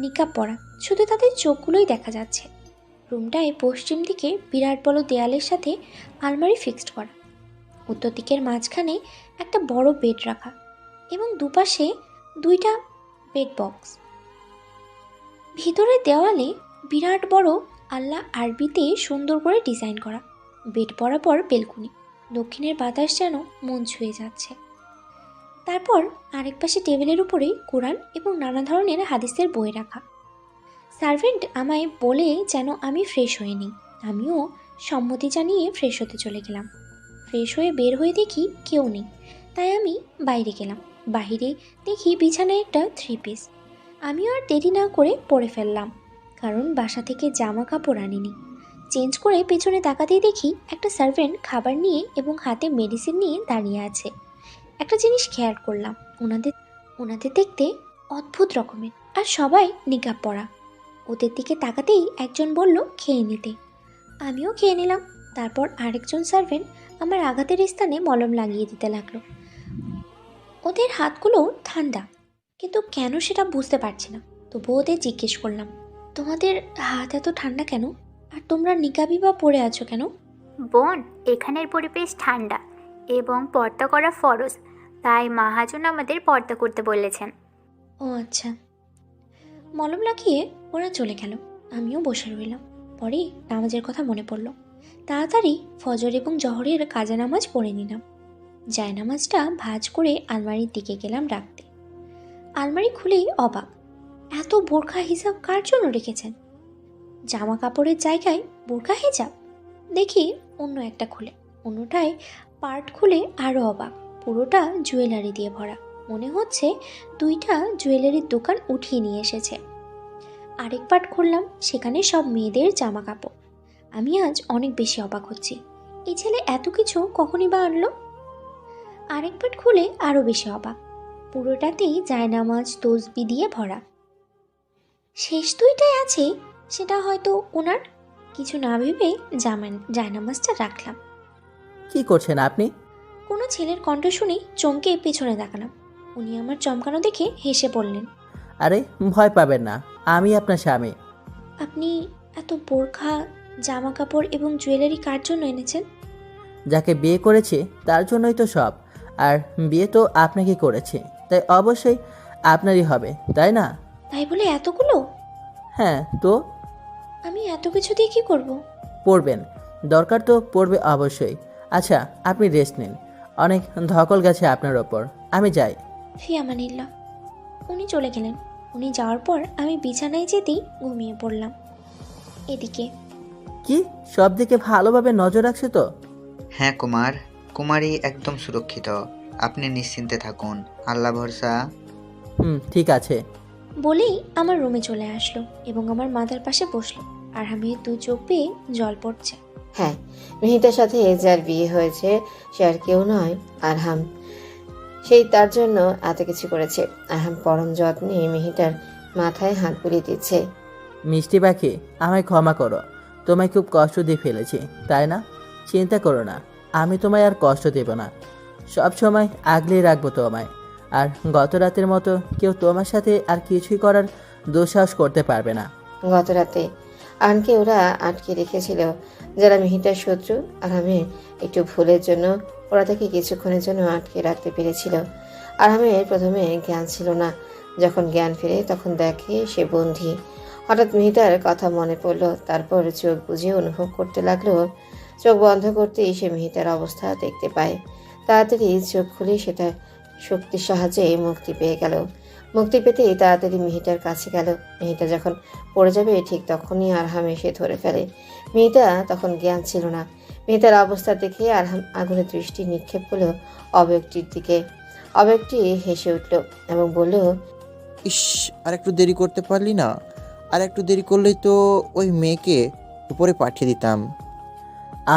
নিকাব পরা, শুধু তাদের চোখগুলোই দেখা যাচ্ছে। রুমটায় পশ্চিম দিকে বিরাট বড় দেয়ালের সাথে আলমারি ফিক্সড করা, উত্তর দিকের মাঝখানে একটা বড় বেড রাখা এবং দুপাশে 2টা বেড বক্স। ভিতরের দেওয়ালে বিরাট বড় আল্লাহ আরবিতে সুন্দর করে ডিজাইন করা বেড বরাবর বেলকুনি। দক্ষিণের বাতাস যেন মন ছুঁয়ে যাচ্ছে। তারপর আরেক পাশে টেবিলের উপরে কোরআন এবং নানা ধরনের হাদিসের বই রাখা। সার্ভেন্ট আমায় বলে যেন আমি ফ্রেশ হয়ে নিই। আমিও সম্মতি জানিয়ে ফ্রেশ হতে চলে গেলাম। ফ্রেশ হয়ে বের হয়ে দেখি কেউ নেই, তাই আমি বাইরে গেলাম। বাইরে দেখি বিছানায় একটা 3 পিস। আমিও আর দেরি না করে পরে ফেললাম, কারণ বাসা থেকে জামা কাপড় আনিনি। চেঞ্জ করে পেছনে তাকাতেই দেখি একটা সার্ভেন্ট খাবার নিয়ে এবং হাতে মেডিসিন নিয়ে দাঁড়িয়ে আছে। একটা জিনিস খেয়াল করলাম, ওনাদের দেখতে অদ্ভুত রকমের, আর সবাই নিকাব পরা। ওদের দিকে তাকাতেই একজন বলল খেয়ে নিতে। আমিও খেয়ে নিলাম। তারপর আরেকজন সার্ভেন্ট আমার আঘাতের স্থানে মলম লাগিয়ে দিতে লাগলো। ওদের হাতগুলো ঠান্ডা, কিন্তু কেন সেটা বুঝতে পারছি না। তবুও ওদের জিজ্ঞেস করলাম, তোমাদের হাত এত ঠান্ডা কেন, আর তোমরা নিকাবি বা পরে আছো কেন? বোন, এখানের পরিবেশ ঠান্ডা এবং পর্দা করা ফরজ, তাই মহাজন আমাদের পর্দা করতে বলেছেন। ও আচ্ছা। মলম লাগিয়ে ওরা চলে গেল। আমিও বসে রইলাম। পরে নামাজের কথা মনে পড়ল। তাড়াতাড়ি ফজর এবং জহরের কাজা নামাজ পড়ে নিলাম। জায়নামাজটা ভাঁজ করে আলমারির দিকে গেলাম রাখতে। আলমারি খুলেই অবাক, এত বোরখা হিজাব কার জন্য রেখেছেন? জামা কাপড়ের জায়গায় বোরখা হিজাব। দেখি অন্য একটা খুলে, অন্যটায় পার্ট খুলে আরও অবাক, পুরোটা জুয়েলারি দিয়ে ভরা। মনে হচ্ছে 2টা জুয়েলারির দোকান উঠিয়ে নিয়ে এসেছে। আরেক পার্ট খুললাম, সেখানে সব মেয়েদের জামা কাপড়। আমি আজ অনেক বেশি অবাক হচ্ছি, এই ছেলে এত কিছু কখনই বা আনলো? আরেক পার্ট খুলে আরও বেশি অবাক, পুরোটাতেই জায়নামাজ তসবি দিয়ে ভরা। শেষ 2টায় আছে, সেটা হয়তো ওনার। কিছু না ভেবে জায়নামাজটা রাখলাম। কি করছেন আপনি? কোনো ছেলের কণ্ঠ শুনে চমকে পেছনে তাকালাম। উনি আমার চমকানো দেখে হেসে বললেন, আরে ভয় পাবেন না, আমি আপনার স্বামী। আপনি এত বোরখা, জামা কাপড় এবং জুয়েলারি কার জন্য এনেছেন? যাকে বিয়ে করেছি তার জন্যই তো সব। আর বিয়ে তো আপনাকে করেছি, তাই অবশ্যই আপনারই হবে, তাই না? তাই বলে এতগুলো? হ্যাঁ তো আমি এত কিছু দিয়ে কি করব? পড়বেন, দরকার তো পড়বে অবশ্যই। আচ্ছা আপনি রেস্ট নিন, অনেক ধকল গেছে আপনার ওপর, আমি যাই। ফি আমানিল্লাহ। উনি চলে গেলেন। উনি যাওয়ার পর আমি বিছানায় যেতেই ঘুমিয়ে পড়লাম। এদিকে কি সব দিকে ভালোভাবে নজর রাখছে তো? হ্যাঁ কুমার, কুমারী একদম সুরক্ষিত। আপনি নিশ্চিন্তে থাকুন, আল্লাহ ভরসা। ঠিক আছে। বলেই আমার রুমে চলে আসলো এবং আমার মাথার পাশে বসলো। আর আমি 2 চোখ পেয়ে জল পড়ছে। হ্যাঁ, মেহিতার সাথে যার বিয়ে হয়েছে সে আর কেউ নয়, আরহাম। সেই তার জন্য এত কিছু করেছে। আরহাম পরম যত্নে মেহিতার মাথায় হাত বুলিয়ে দিচ্ছে। মিষ্টি পাখি, আমায় ক্ষমা করো, তোমায় খুব কষ্ট দিয়ে ফেলেছি, তাই না? চিন্তা করো না, আমি তোমায় আর কষ্ট দেব না, সব সময় আগলেই রাখবো তোমায়। আর গত রাতের মতো কেউ তোমার সাথে আর কিছুই করার দুঃসাহস করতে পারবে না। গত রাতে আরহামকে ওরা আটকে রেখেছিল, যারা মেহিতার শত্রু। আরহামের একটু ভুলের জন্য ওরা তাকে কিছুক্ষণের জন্য আটকে রাখতে পেরেছিল। আরহামের প্রথমে জ্ঞান ছিল না, যখন জ্ঞান ফিরে তখন দেখে সে বন্দী। হঠাৎ মেহিতার কথা মনে পড়ল, তারপর চোখ বুঝে অনুভব করতে লাগলো। চোখ বন্ধ করতেই সে মেহিতার অবস্থা দেখতে পায়। তাড়াতাড়ি চোখ খুলে সেটা শক্তির সাহায্যে মুক্তি পেয়ে গেল। মুক্তি পেতেই তাড়াতাড়ি মেহিতার কাছে গেল। মেহিতা যখন পড়ে যাবে ঠিক তখনই আরহাম এসে ধরে ফেলে। মেহিতা তখন জ্ঞান ছিল না। মেহিতার অবস্থা দেখে আরহাম আগুনের দৃষ্টি নিক্ষেপ করল অবয়বটির দিকে। অবয়বটি হেসে উঠল এবং বলল, ইস, আর একটু দেরি করতে পারলি না? আর একটু দেরি করলেই তো ওই মেয়েকে উপরে পাঠিয়ে দিতাম।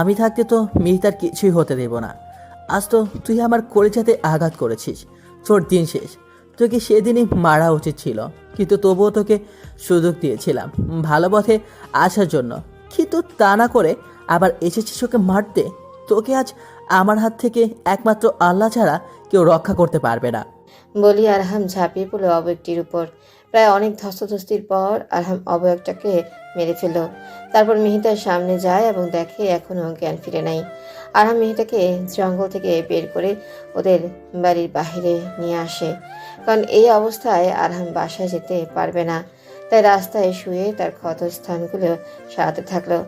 আমি থাকতে তো মিহিতার কিছুই হতে দেব না। আজ তো তুই আমার কলিজাতে আঘাত করেছিস, তোর দিন শেষ। তোকে সেদিনই মারা উচিত ছিল, কিন্তু তবুও তোকে সুযোগ দিয়েছিলাম ভালো পথে আসার জন্য, কিন্তু তা না করে আবার এসেছিস ওকে মারতে। তোকে আজ আমার হাত থেকে একমাত্র আল্লাহ ছাড়া কেউ রক্ষা করতে পারবে না। বলি আরহাম ঝাঁপিয়ে পড়ল অবয়বটির উপর। প্রায় অনেক ধস্তাধস্তির পর আরহাম অবয়বটাকে মেরে ফেলল। তারপর মেহিতার সামনে যায় এবং দেখে এখনো জ্ঞান ফিরে নাই। আরহাম মেহিতাকে জঙ্গল থেকে বের করে ওদের বাড়ির বাহিরে নিয়ে আসে, কারণ এই অবস্থায় আরহাম বাসায় যেতে পারবে না। তাই রাস্তায় শুয়ে তার ক্ষত স্থানগুলো সারাতে থাকলো।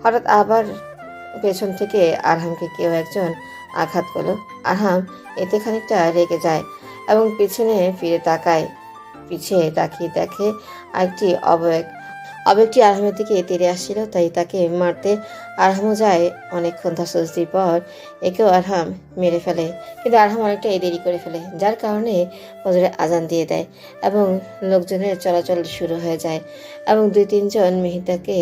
হঠাৎ আবার পেছন থেকে আরহামকে কেউ একজন আঘাত করলো। আরহাম এতে খানিকটা রেগে যায় এবং পিছনে ফিরে তাকায়। পিছে তাকিয়ে দেখে আরেকটি অবয়বটি আরহামের দিকে তেড়ে আসছিল, তাই তাকে মারতে আরহামও যায়। অনেকক্ষণ ধস্তাধস্তির পর একেও আরহাম মেরে ফেলে, কিন্তু আরহাম অনেকটা দেরি করে ফেলে, যার কারণে ফজরের আজান দিয়ে দেয় এবং লোকজনের চলাচল শুরু হয়ে যায় এবং 2-3 জন মেহিতাকে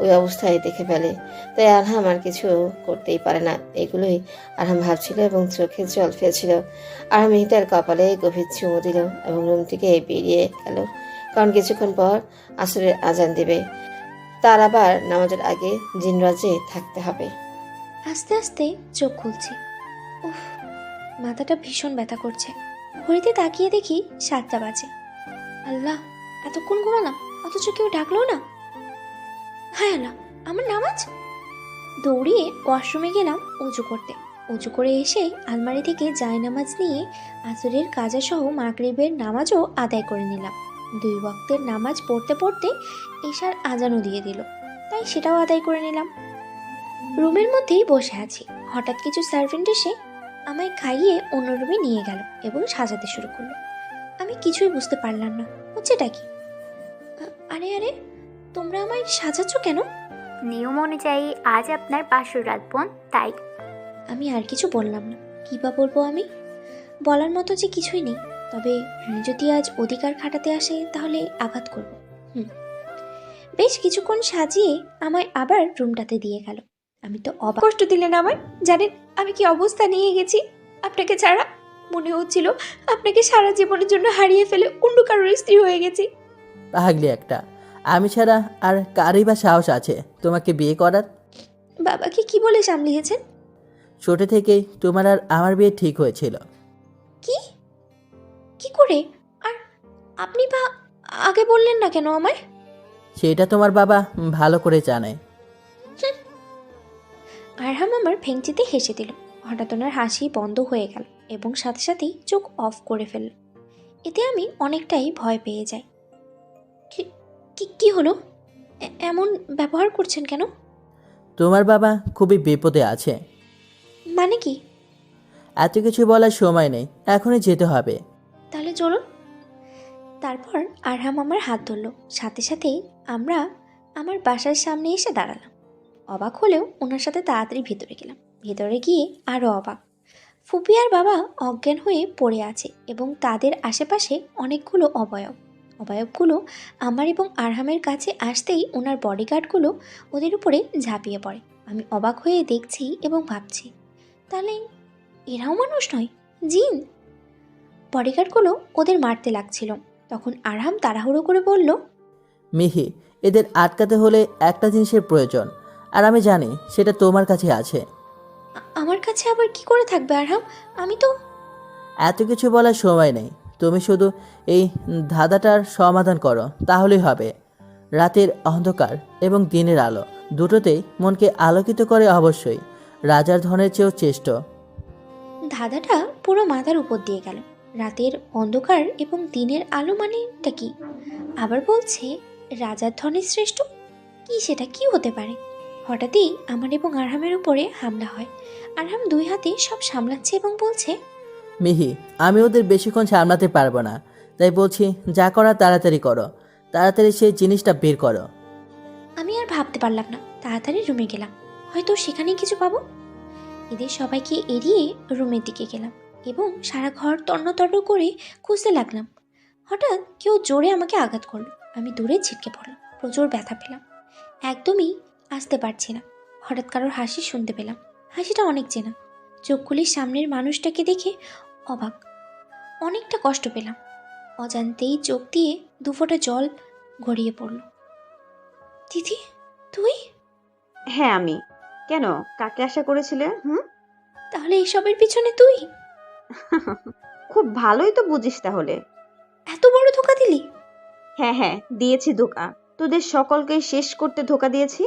ওই অবস্থায় দেখে ফেলে। তাই আরহাম আর কিছু করতেই পারে না। এগুলোই আরহাম ভাবছিল এবং চোখে জল ফেলছিল। আরহাম মেহিতার কপালে গভীর চুমু দিল এবং রুম থেকে বেরিয়ে গেল, কারণ কিছুক্ষণ পর আসরের আজান দেবে। তার আবার নামাজের আগে জিনরাজে থাকতে হবে। আস্তে আস্তে চোখ খুলছি। উফ, মাথাটা ভীষণ ব্যথা করছে। ঘড়িতে তাকিয়ে দেখি 7টা বাজে। আল্লাহ, এতক্ষণ ঘুমালাম অথচ কেউ ডাকলো না। হায় আল্লাহ, আমার নামাজ! দৌড়িয়ে ওয়াশরুমে গেলাম উজু করতে। উজু করে এসে আলমারি থেকে জায়নামাজ নিয়ে আসরের কাজা সহ মাগরিবের নামাজও আদায় করে নিলাম। 2 ওয়াক্তের নামাজ পড়তে পড়তে এশার আজানও দিয়ে দিল, তাই সেটাও আদায় করে নিলাম। রুমের মধ্যেই বসে আছি, হঠাৎ কিছু সার্ভেন্ট এসে আমায় খাইয়ে অন্য রুমে নিয়ে গেল এবং সাজাতে শুরু করলো। আমি কিছুই বুঝতে পারলাম না হচ্ছেটা কি। আরে আরে, তোমরা আমায় সাজাচ্ছ কেন? নিয়ম অনুযায়ী আজ আপনার বাসর রাত বোন, তাই। আমি আর কিছু বললাম না। কী বা বলবো আমি? বলার মতো যে কিছুই নেই। তবে উনি যদি আজ অধিকার খাটাতে আসে তাহলে আঘাত করব। বেশ কিছুক্ষণ সাজিয়ে আমায় আবার রুমটাতে দিয়ে গেল। আমি তো অবাক। কষ্ট দিলেন আমায়। জানেন আমি কি অবস্থা নিয়ে গেছি আপনাকে ছাড়া? মনে হচ্ছিল আপনাকে সারা জীবনের জন্য হারিয়ে ফেলে অন্য কারোর স্ত্রী হয়ে গেছি। পাগলি একটা, আমি ছাড়া আর কারই বা সাহস আছে তোমাকে বিয়ে করার? বাবাকে কি বলে সামলিয়েছেন? ছোট থেকেই তোমার আর আমার বিয়ে ঠিক হয়েছিল। কি কি করে? আর আপনি বা আগে বললেন না কেন আমায়? সেটা তোমার বাবা ভালো করে জানে। আরহাম আমার ভেঙচিতে হেসে দিল। হঠাৎ ওনার হাসি বন্ধ হয়ে গেল এবং সাথে সাথেই চোখ অফ করে ফেলল। এতে আমি অনেকটাই ভয় পেয়ে যাই। কি হলো? এমন ব্যবহার করছেন কেন? তোমার বাবা খুবই বিপদে আছে। মানে কি? এত কিছু বলার সময় নেই, এখনই যেতে হবে। তাহলে চলুন। তারপর আরহাম আমার হাত ধরল, সাথে সাথেই আমরা আমার বাসার সামনে এসে দাঁড়ালাম। অবাক হলেও ওনার সাথে তাড়াতাড়ি ভেতরে গেলাম। ভেতরে গিয়ে আরও অবাক। ফুপি আর বাবা অজ্ঞান হয়ে পড়ে আছে এবং তাদের আশেপাশে অনেকগুলো অবয়বগুলো আমার এবং আরহামের কাছে আসতেই ওনার বডিগার্ডগুলো ওদের উপরে ঝাঁপিয়ে পড়ে। আমি অবাক হয়ে দেখছি এবং ভাবছি, তাহলে এরাও মানুষ নয়, জিন? বডিগার্ডগুলো ওদের মারতে লাগছিল। তখন আরহাম তাড়াহুড়ো করে বলল, মিহি, এদের আটকাতে হলে একটা জিনিসের প্রয়োজন, আর আমি জানি সেটা তোমার কাছে আছে। আমার কাছে আবার কি করে থাকবে আরহাম? আমি তো... এত কিছু বলার সময় নেই, তুমি শুধু এই ধাঁধাটার সমাধান করো, তাহলেই হবে। রাতের অন্ধকার এবং দিনের আলো দুটোতেই মনকে আলোকিত করে অবশ্যই, রাজার ধনের চেয়েও শ্রেষ্ঠ। ধাঁধাটা পুরো মাথার উপর দিয়ে গেল। রাতের অন্ধকার এবং দিনের আলো মানেটা কি? আবার বলছে রাজার ধনের শ্রেষ্ঠ। কি সেটা কি হতে পারে? হঠাৎই আমার এবং আরহামের উপরে হামলা হয়। আরহাম 2 হাতে সব সামলাচ্ছে এবং বলছে, মিহি, আমি ওদের বেশিক্ষণ সামলাতে পারবো না, তাই বলছি যা করা তাড়াতাড়ি করো, তাড়াতাড়ি সেই জিনিসটা বের করো। আমি আর ভাবতে পারলাম না, তাড়াতাড়ি রুমে গেলাম, হয়তো সেখানেই কিছু পাবো। এদের সবাইকে এড়িয়ে রুমের দিকে গেলাম এবং সারা ঘর তন্ন করে খুঁজতে লাগলাম। হঠাৎ কেউ জোরে আমাকে আঘাত করলো। আমি দূরে ছিটকে পড়লাম, প্রচুর ব্যথা পেলাম, একদমই আসতে পারছি না। হঠাৎ কারোর হাসি শুনতে পেলাম, হাসিটা অনেক চেনা। চোখ খুলে সামনের মানুষটাকে দেখে অবাক, অনেকটা কষ্ট পেলাম। অজান্তেই চোখ দিয়ে 2 ফোঁটা জল গড়িয়ে পড়ল। দিদি, তুই? হ্যাঁ আমি। কেন, কাকে আশা করেছিলে? তাহলে এসবের পিছনে তুই? খুব ভালোই তো বুঝিস তাহলে। এত বড় ধোঁকা দিলি? হ্যাঁ দিয়েছি ধোকা। তোদের সকলকে শেষ করতে ধোকা দিয়েছি।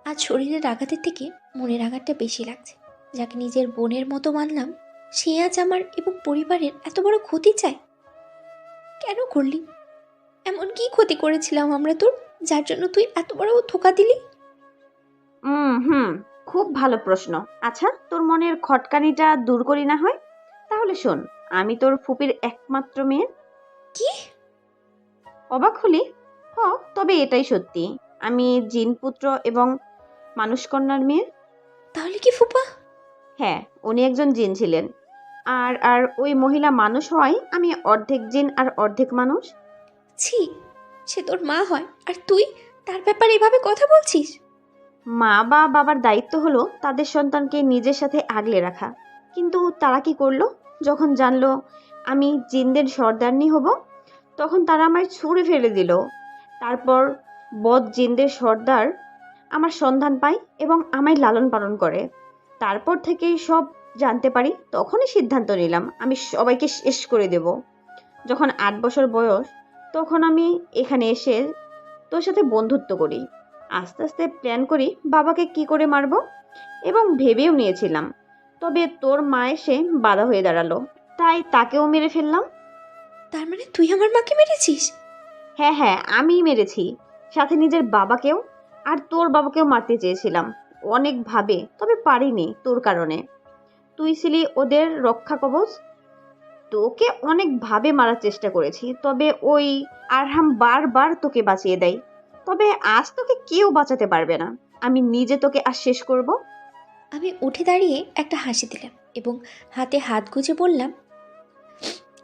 আজ শরীরের আঘাতের থেকে মনের আঘাতটা বেশি লাগছে। যাকে নিজের বোনের মতো মানলাম, সে আজ আমার এবং পরিবারের এত বড় ক্ষতি চায়। কেন করলি? এমন কি ক্ষতি করেছিলাম আমরা তোর, যার জন্য তুই এত বড় ধোঁকা দিলি? খুব ভালো প্রশ্ন। আচ্ছা, তোর মনের খটকানিটা দূর করি না হয়? তাহলে শোন, আমি তোর ফুপির একমাত্র মেয়ে। কি? অবাক হলি? তবে এটাই সত্যি। আমি জিন পুত্র এবং মানুষকন্যার মেয়ে। তাহলে কি ফুপা? হ্যাঁ, উনি একজন জিন ছিলেন। আর ওই মহিলা মানুষ হয়, আমি অর্ধেক জিন আর অর্ধেক মানুষ। ছি, সে তোর মা হয় আর তুই তার ব্যাপারে এভাবে কথা বলছিস? মা বা বাবার দায়িত্ব হলো তাদের সন্তানকে নিজের সাথে আগলে রাখা। কিন্তু তারা কি করলো? যখন জানলো আমি জিনদের সর্দারনি হব, তখন তারা আমায় ছুঁড়ে ফেলে দিল। তারপর বদ জিনদের সর্দার আমার সন্ধান পায় এবং আমায় লালন পালন করে। তারপর থেকেই সব জানতে পারি। তখনই সিদ্ধান্ত নিলাম আমি সবাইকে শেষ করে দেব। যখন 8 বছর বয়স, তখন আমি এখানে এসে তোর সাথে বন্ধুত্ব করি। আস্তে আস্তে প্ল্যান করি বাবাকে কি করে মারব, এবং ভেবেও নিয়েছিলাম। তবে তোর মা এসে বাধা হয়ে দাঁড়ালো, তাই তাকেও মেরে ফেললাম। তার মানে তুই আমার মাকে মেরেছিস? হ্যাঁ হ্যাঁ, আমিই মেরেছি, সাথে নিজের বাবাকেও। আর তোর বাবাকেও মারতে চেয়েছিলাম অনেকভাবে, তবে পারিনি তোর কারণে। তুই ছিলি ওদের রক্ষা কবচ। তোকে অনেকভাবে মারার চেষ্টা করেছি, তবে ওই আরহাম বারবার তোকে বাঁচিয়ে দেয়। তবে আজ তোকে কেউ বাঁচাতে পারবে না। আমি নিজে তোকে আজ শেষ করব। আমি উঠে দাঁড়িয়ে একটা হাসি দিলাম এবং হাতে হাত গুজে বললাম,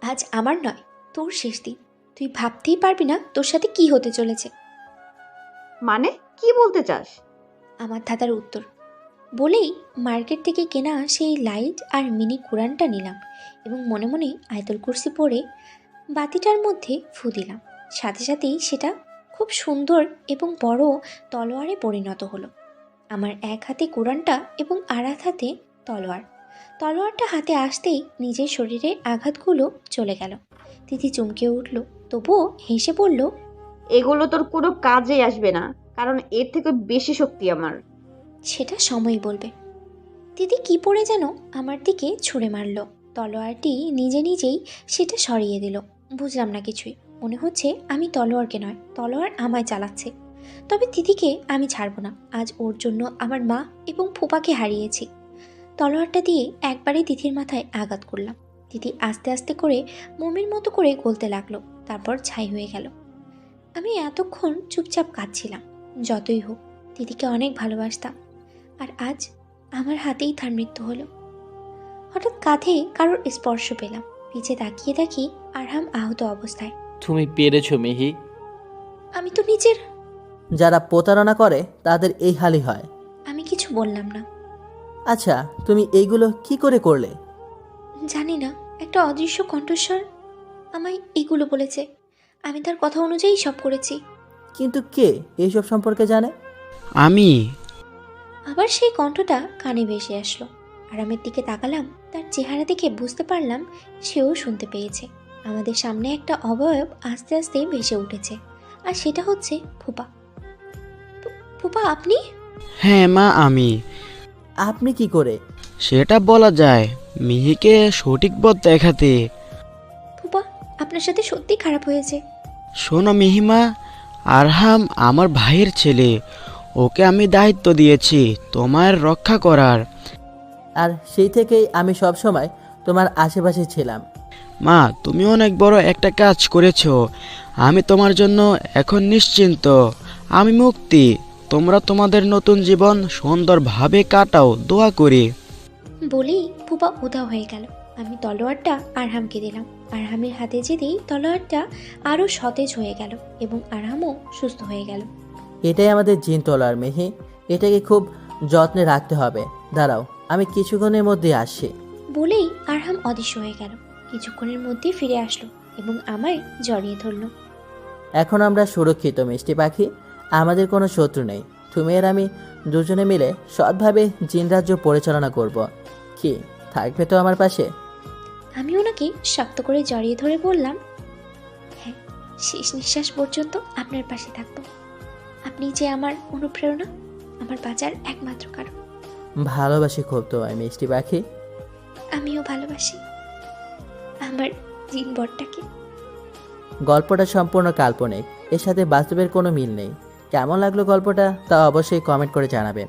আজ আমার নয়, তোর শেষ দিন। তুই ভাবতেই পারবি না তোর সাথে কি হতে চলেছে। মানে কি বলতে চাস? আমার দাদার উত্তর বলেই মার্কেট থেকে কেনা সেই লাইট আর মিনি কোরআনটা নিলাম এবং মনে মনে আয়াতুল কুরসি পড়ে বাতিটার মধ্যে ফু দিলাম। সাথে সাথেই সেটা খুব সুন্দর এবং বড় তলোয়ারে পরিণত হলো। আমার এক হাতে কোরআনটা এবং আর এক হাতে তলোয়ার। তলোয়ারটা হাতে আসতেই নিজের শরীরের আঘাতগুলো চলে গেল। তিথি চমকে উঠল, তবুও হেসে বলল, এগুলো তোর কোনো কাজে আসবে না, কারণ এর থেকে বেশি শক্তি আমার। সেটা সময় বলবে। দিদি কি পড়ে যেন আমার দিকে ছুঁড়ে মারল। তলোয়ারটি নিজে নিজেই সেটা সরিয়ে দিল। বুঝলাম না কিছুই। মনে হচ্ছে আমি তলোয়ারকে নয়, তলোয়ার আমায় চালাচ্ছে। তবে দিদিকে আমি ছাড়ব না। আজ ওর জন্য আমার মা এবং ফুপাকে হারিয়েছি। তলোয়ারটা দিয়ে একবারে তিথির মাথায় আঘাত করলাম। তিথি আস্তে আস্তে করে মোমের মতো করে গলতে লাগলো, তারপর ছাই হয়ে গেল। আমি এতক্ষণ চুপচাপ কাঁদছিলাম। যতই হোক, দিদিকে অনেক ভালোবাসতাম, আর আজ আমার হাতেই তার মৃত্যু হলো। হঠাৎ কাঁধে কারোর স্পর্শ পেলাম। পিছে তাকিয়ে দেখি আরহাম আহত অবস্থায়। তুমি পেরেছো মিহি। আমি তো নিজের। যারা প্রতারণা করে তাদের এই হালই হয়। আমি কিছু বললাম না। আচ্ছা, তুমি এইগুলো কি করে করলে? জানি না, একটা অদৃশ্য কণ্ঠস্বর আমায় এগুলো বলেছে। আমি তার কথা অনুযায়ী সব করেছি। কিন্তু কে এইসব সম্পর্কে জানে? আমি। আবার সেই কণ্ঠটা কানে ভেসে আসলো। আরামের দিকে তাকালাম। তার চেহারা দেখে বুঝতে পারলাম সেও শুনতে পেয়েছে। আমাদের সামনে একটা অবয়ব আস্তে আস্তে ভেসে উঠেছে, আর সেটা হচ্ছে ফুপা। ফুপা আপনি? হ্যাঁ মা, আমি। আপনি কি করে? সেটা বলা যায় মিহিকে সঠিক পথ দেখাতে। ফুপা, আপনার সাথে সত্যি খারাপ হয়েছে। শোনো মিহিমা, আরহাম আমার ভাইয়ের ছেলে। ওকে আমি দায়িত্ব দিয়েছি তোমার রক্ষা করার। আর সেই থেকেই আমি সব সময় তোমার আশেপাশে ছিলাম। মা, তুমি অনেক বড় একটা কাজ করেছো। আমি তোমার জন্য এখন নিশ্চিন্ত। আমি মুক্তি। তোমরা তোমাদের নতুন জীবন সুন্দরভাবে কাটাও, দোয়া করি। বলেই ফুপা উধাও হয়ে গেল। আমি তলোয়ারটা আরহামকে দিলাম। আরহামের হাতে যেতেই তলোয়ারটা আরও সতেজ হয়ে গেল এবং আরহামও সুস্থ হয়ে গেল। এটাই আমাদের জিন তলোয়ার মেহি। এটাকে খুব যত্নে রাখতে হবে। দাঁড়াও, আমি কিছুক্ষণের মধ্যে আসছি। বলেই আরহাম অদৃশ্য হয়ে গেল। কিছুক্ষণের মধ্যেই ফিরে আসলো এবং আমায় জড়িয়ে ধরল। এখন আমরা সুরক্ষিত মিষ্টি পাখি। আমাদের কোনো শত্রু নেই। তুমি আর আমি দুজনে মিলে সৎভাবে জিন রাজ্য পরিচালনা করব। কি থাকবে তো আমার পাশে? আমি ওনাকে শক্ত করে জড়িয়ে ধরে বললাম, হ্যাঁ, শেষ নিঃশ্বাস পর্যন্ত আপনার পাশে থাকবো। আপনি যে আমার অনুপ্রেরণা, আমার বাঁচার একমাত্র কারণ। ভালোবাসি খুব তোমায় মিষ্টি পাখি। আমিও ভালোবাসি আমার জিন বরটাকে। গল্পটা সম্পূর্ণ কাল্পনিক, এর সাথে বাস্তবের কোনো মিল নেই। কেমন লাগলো গল্পটা তা অবশ্যই কমেন্ট করে জানাবেন।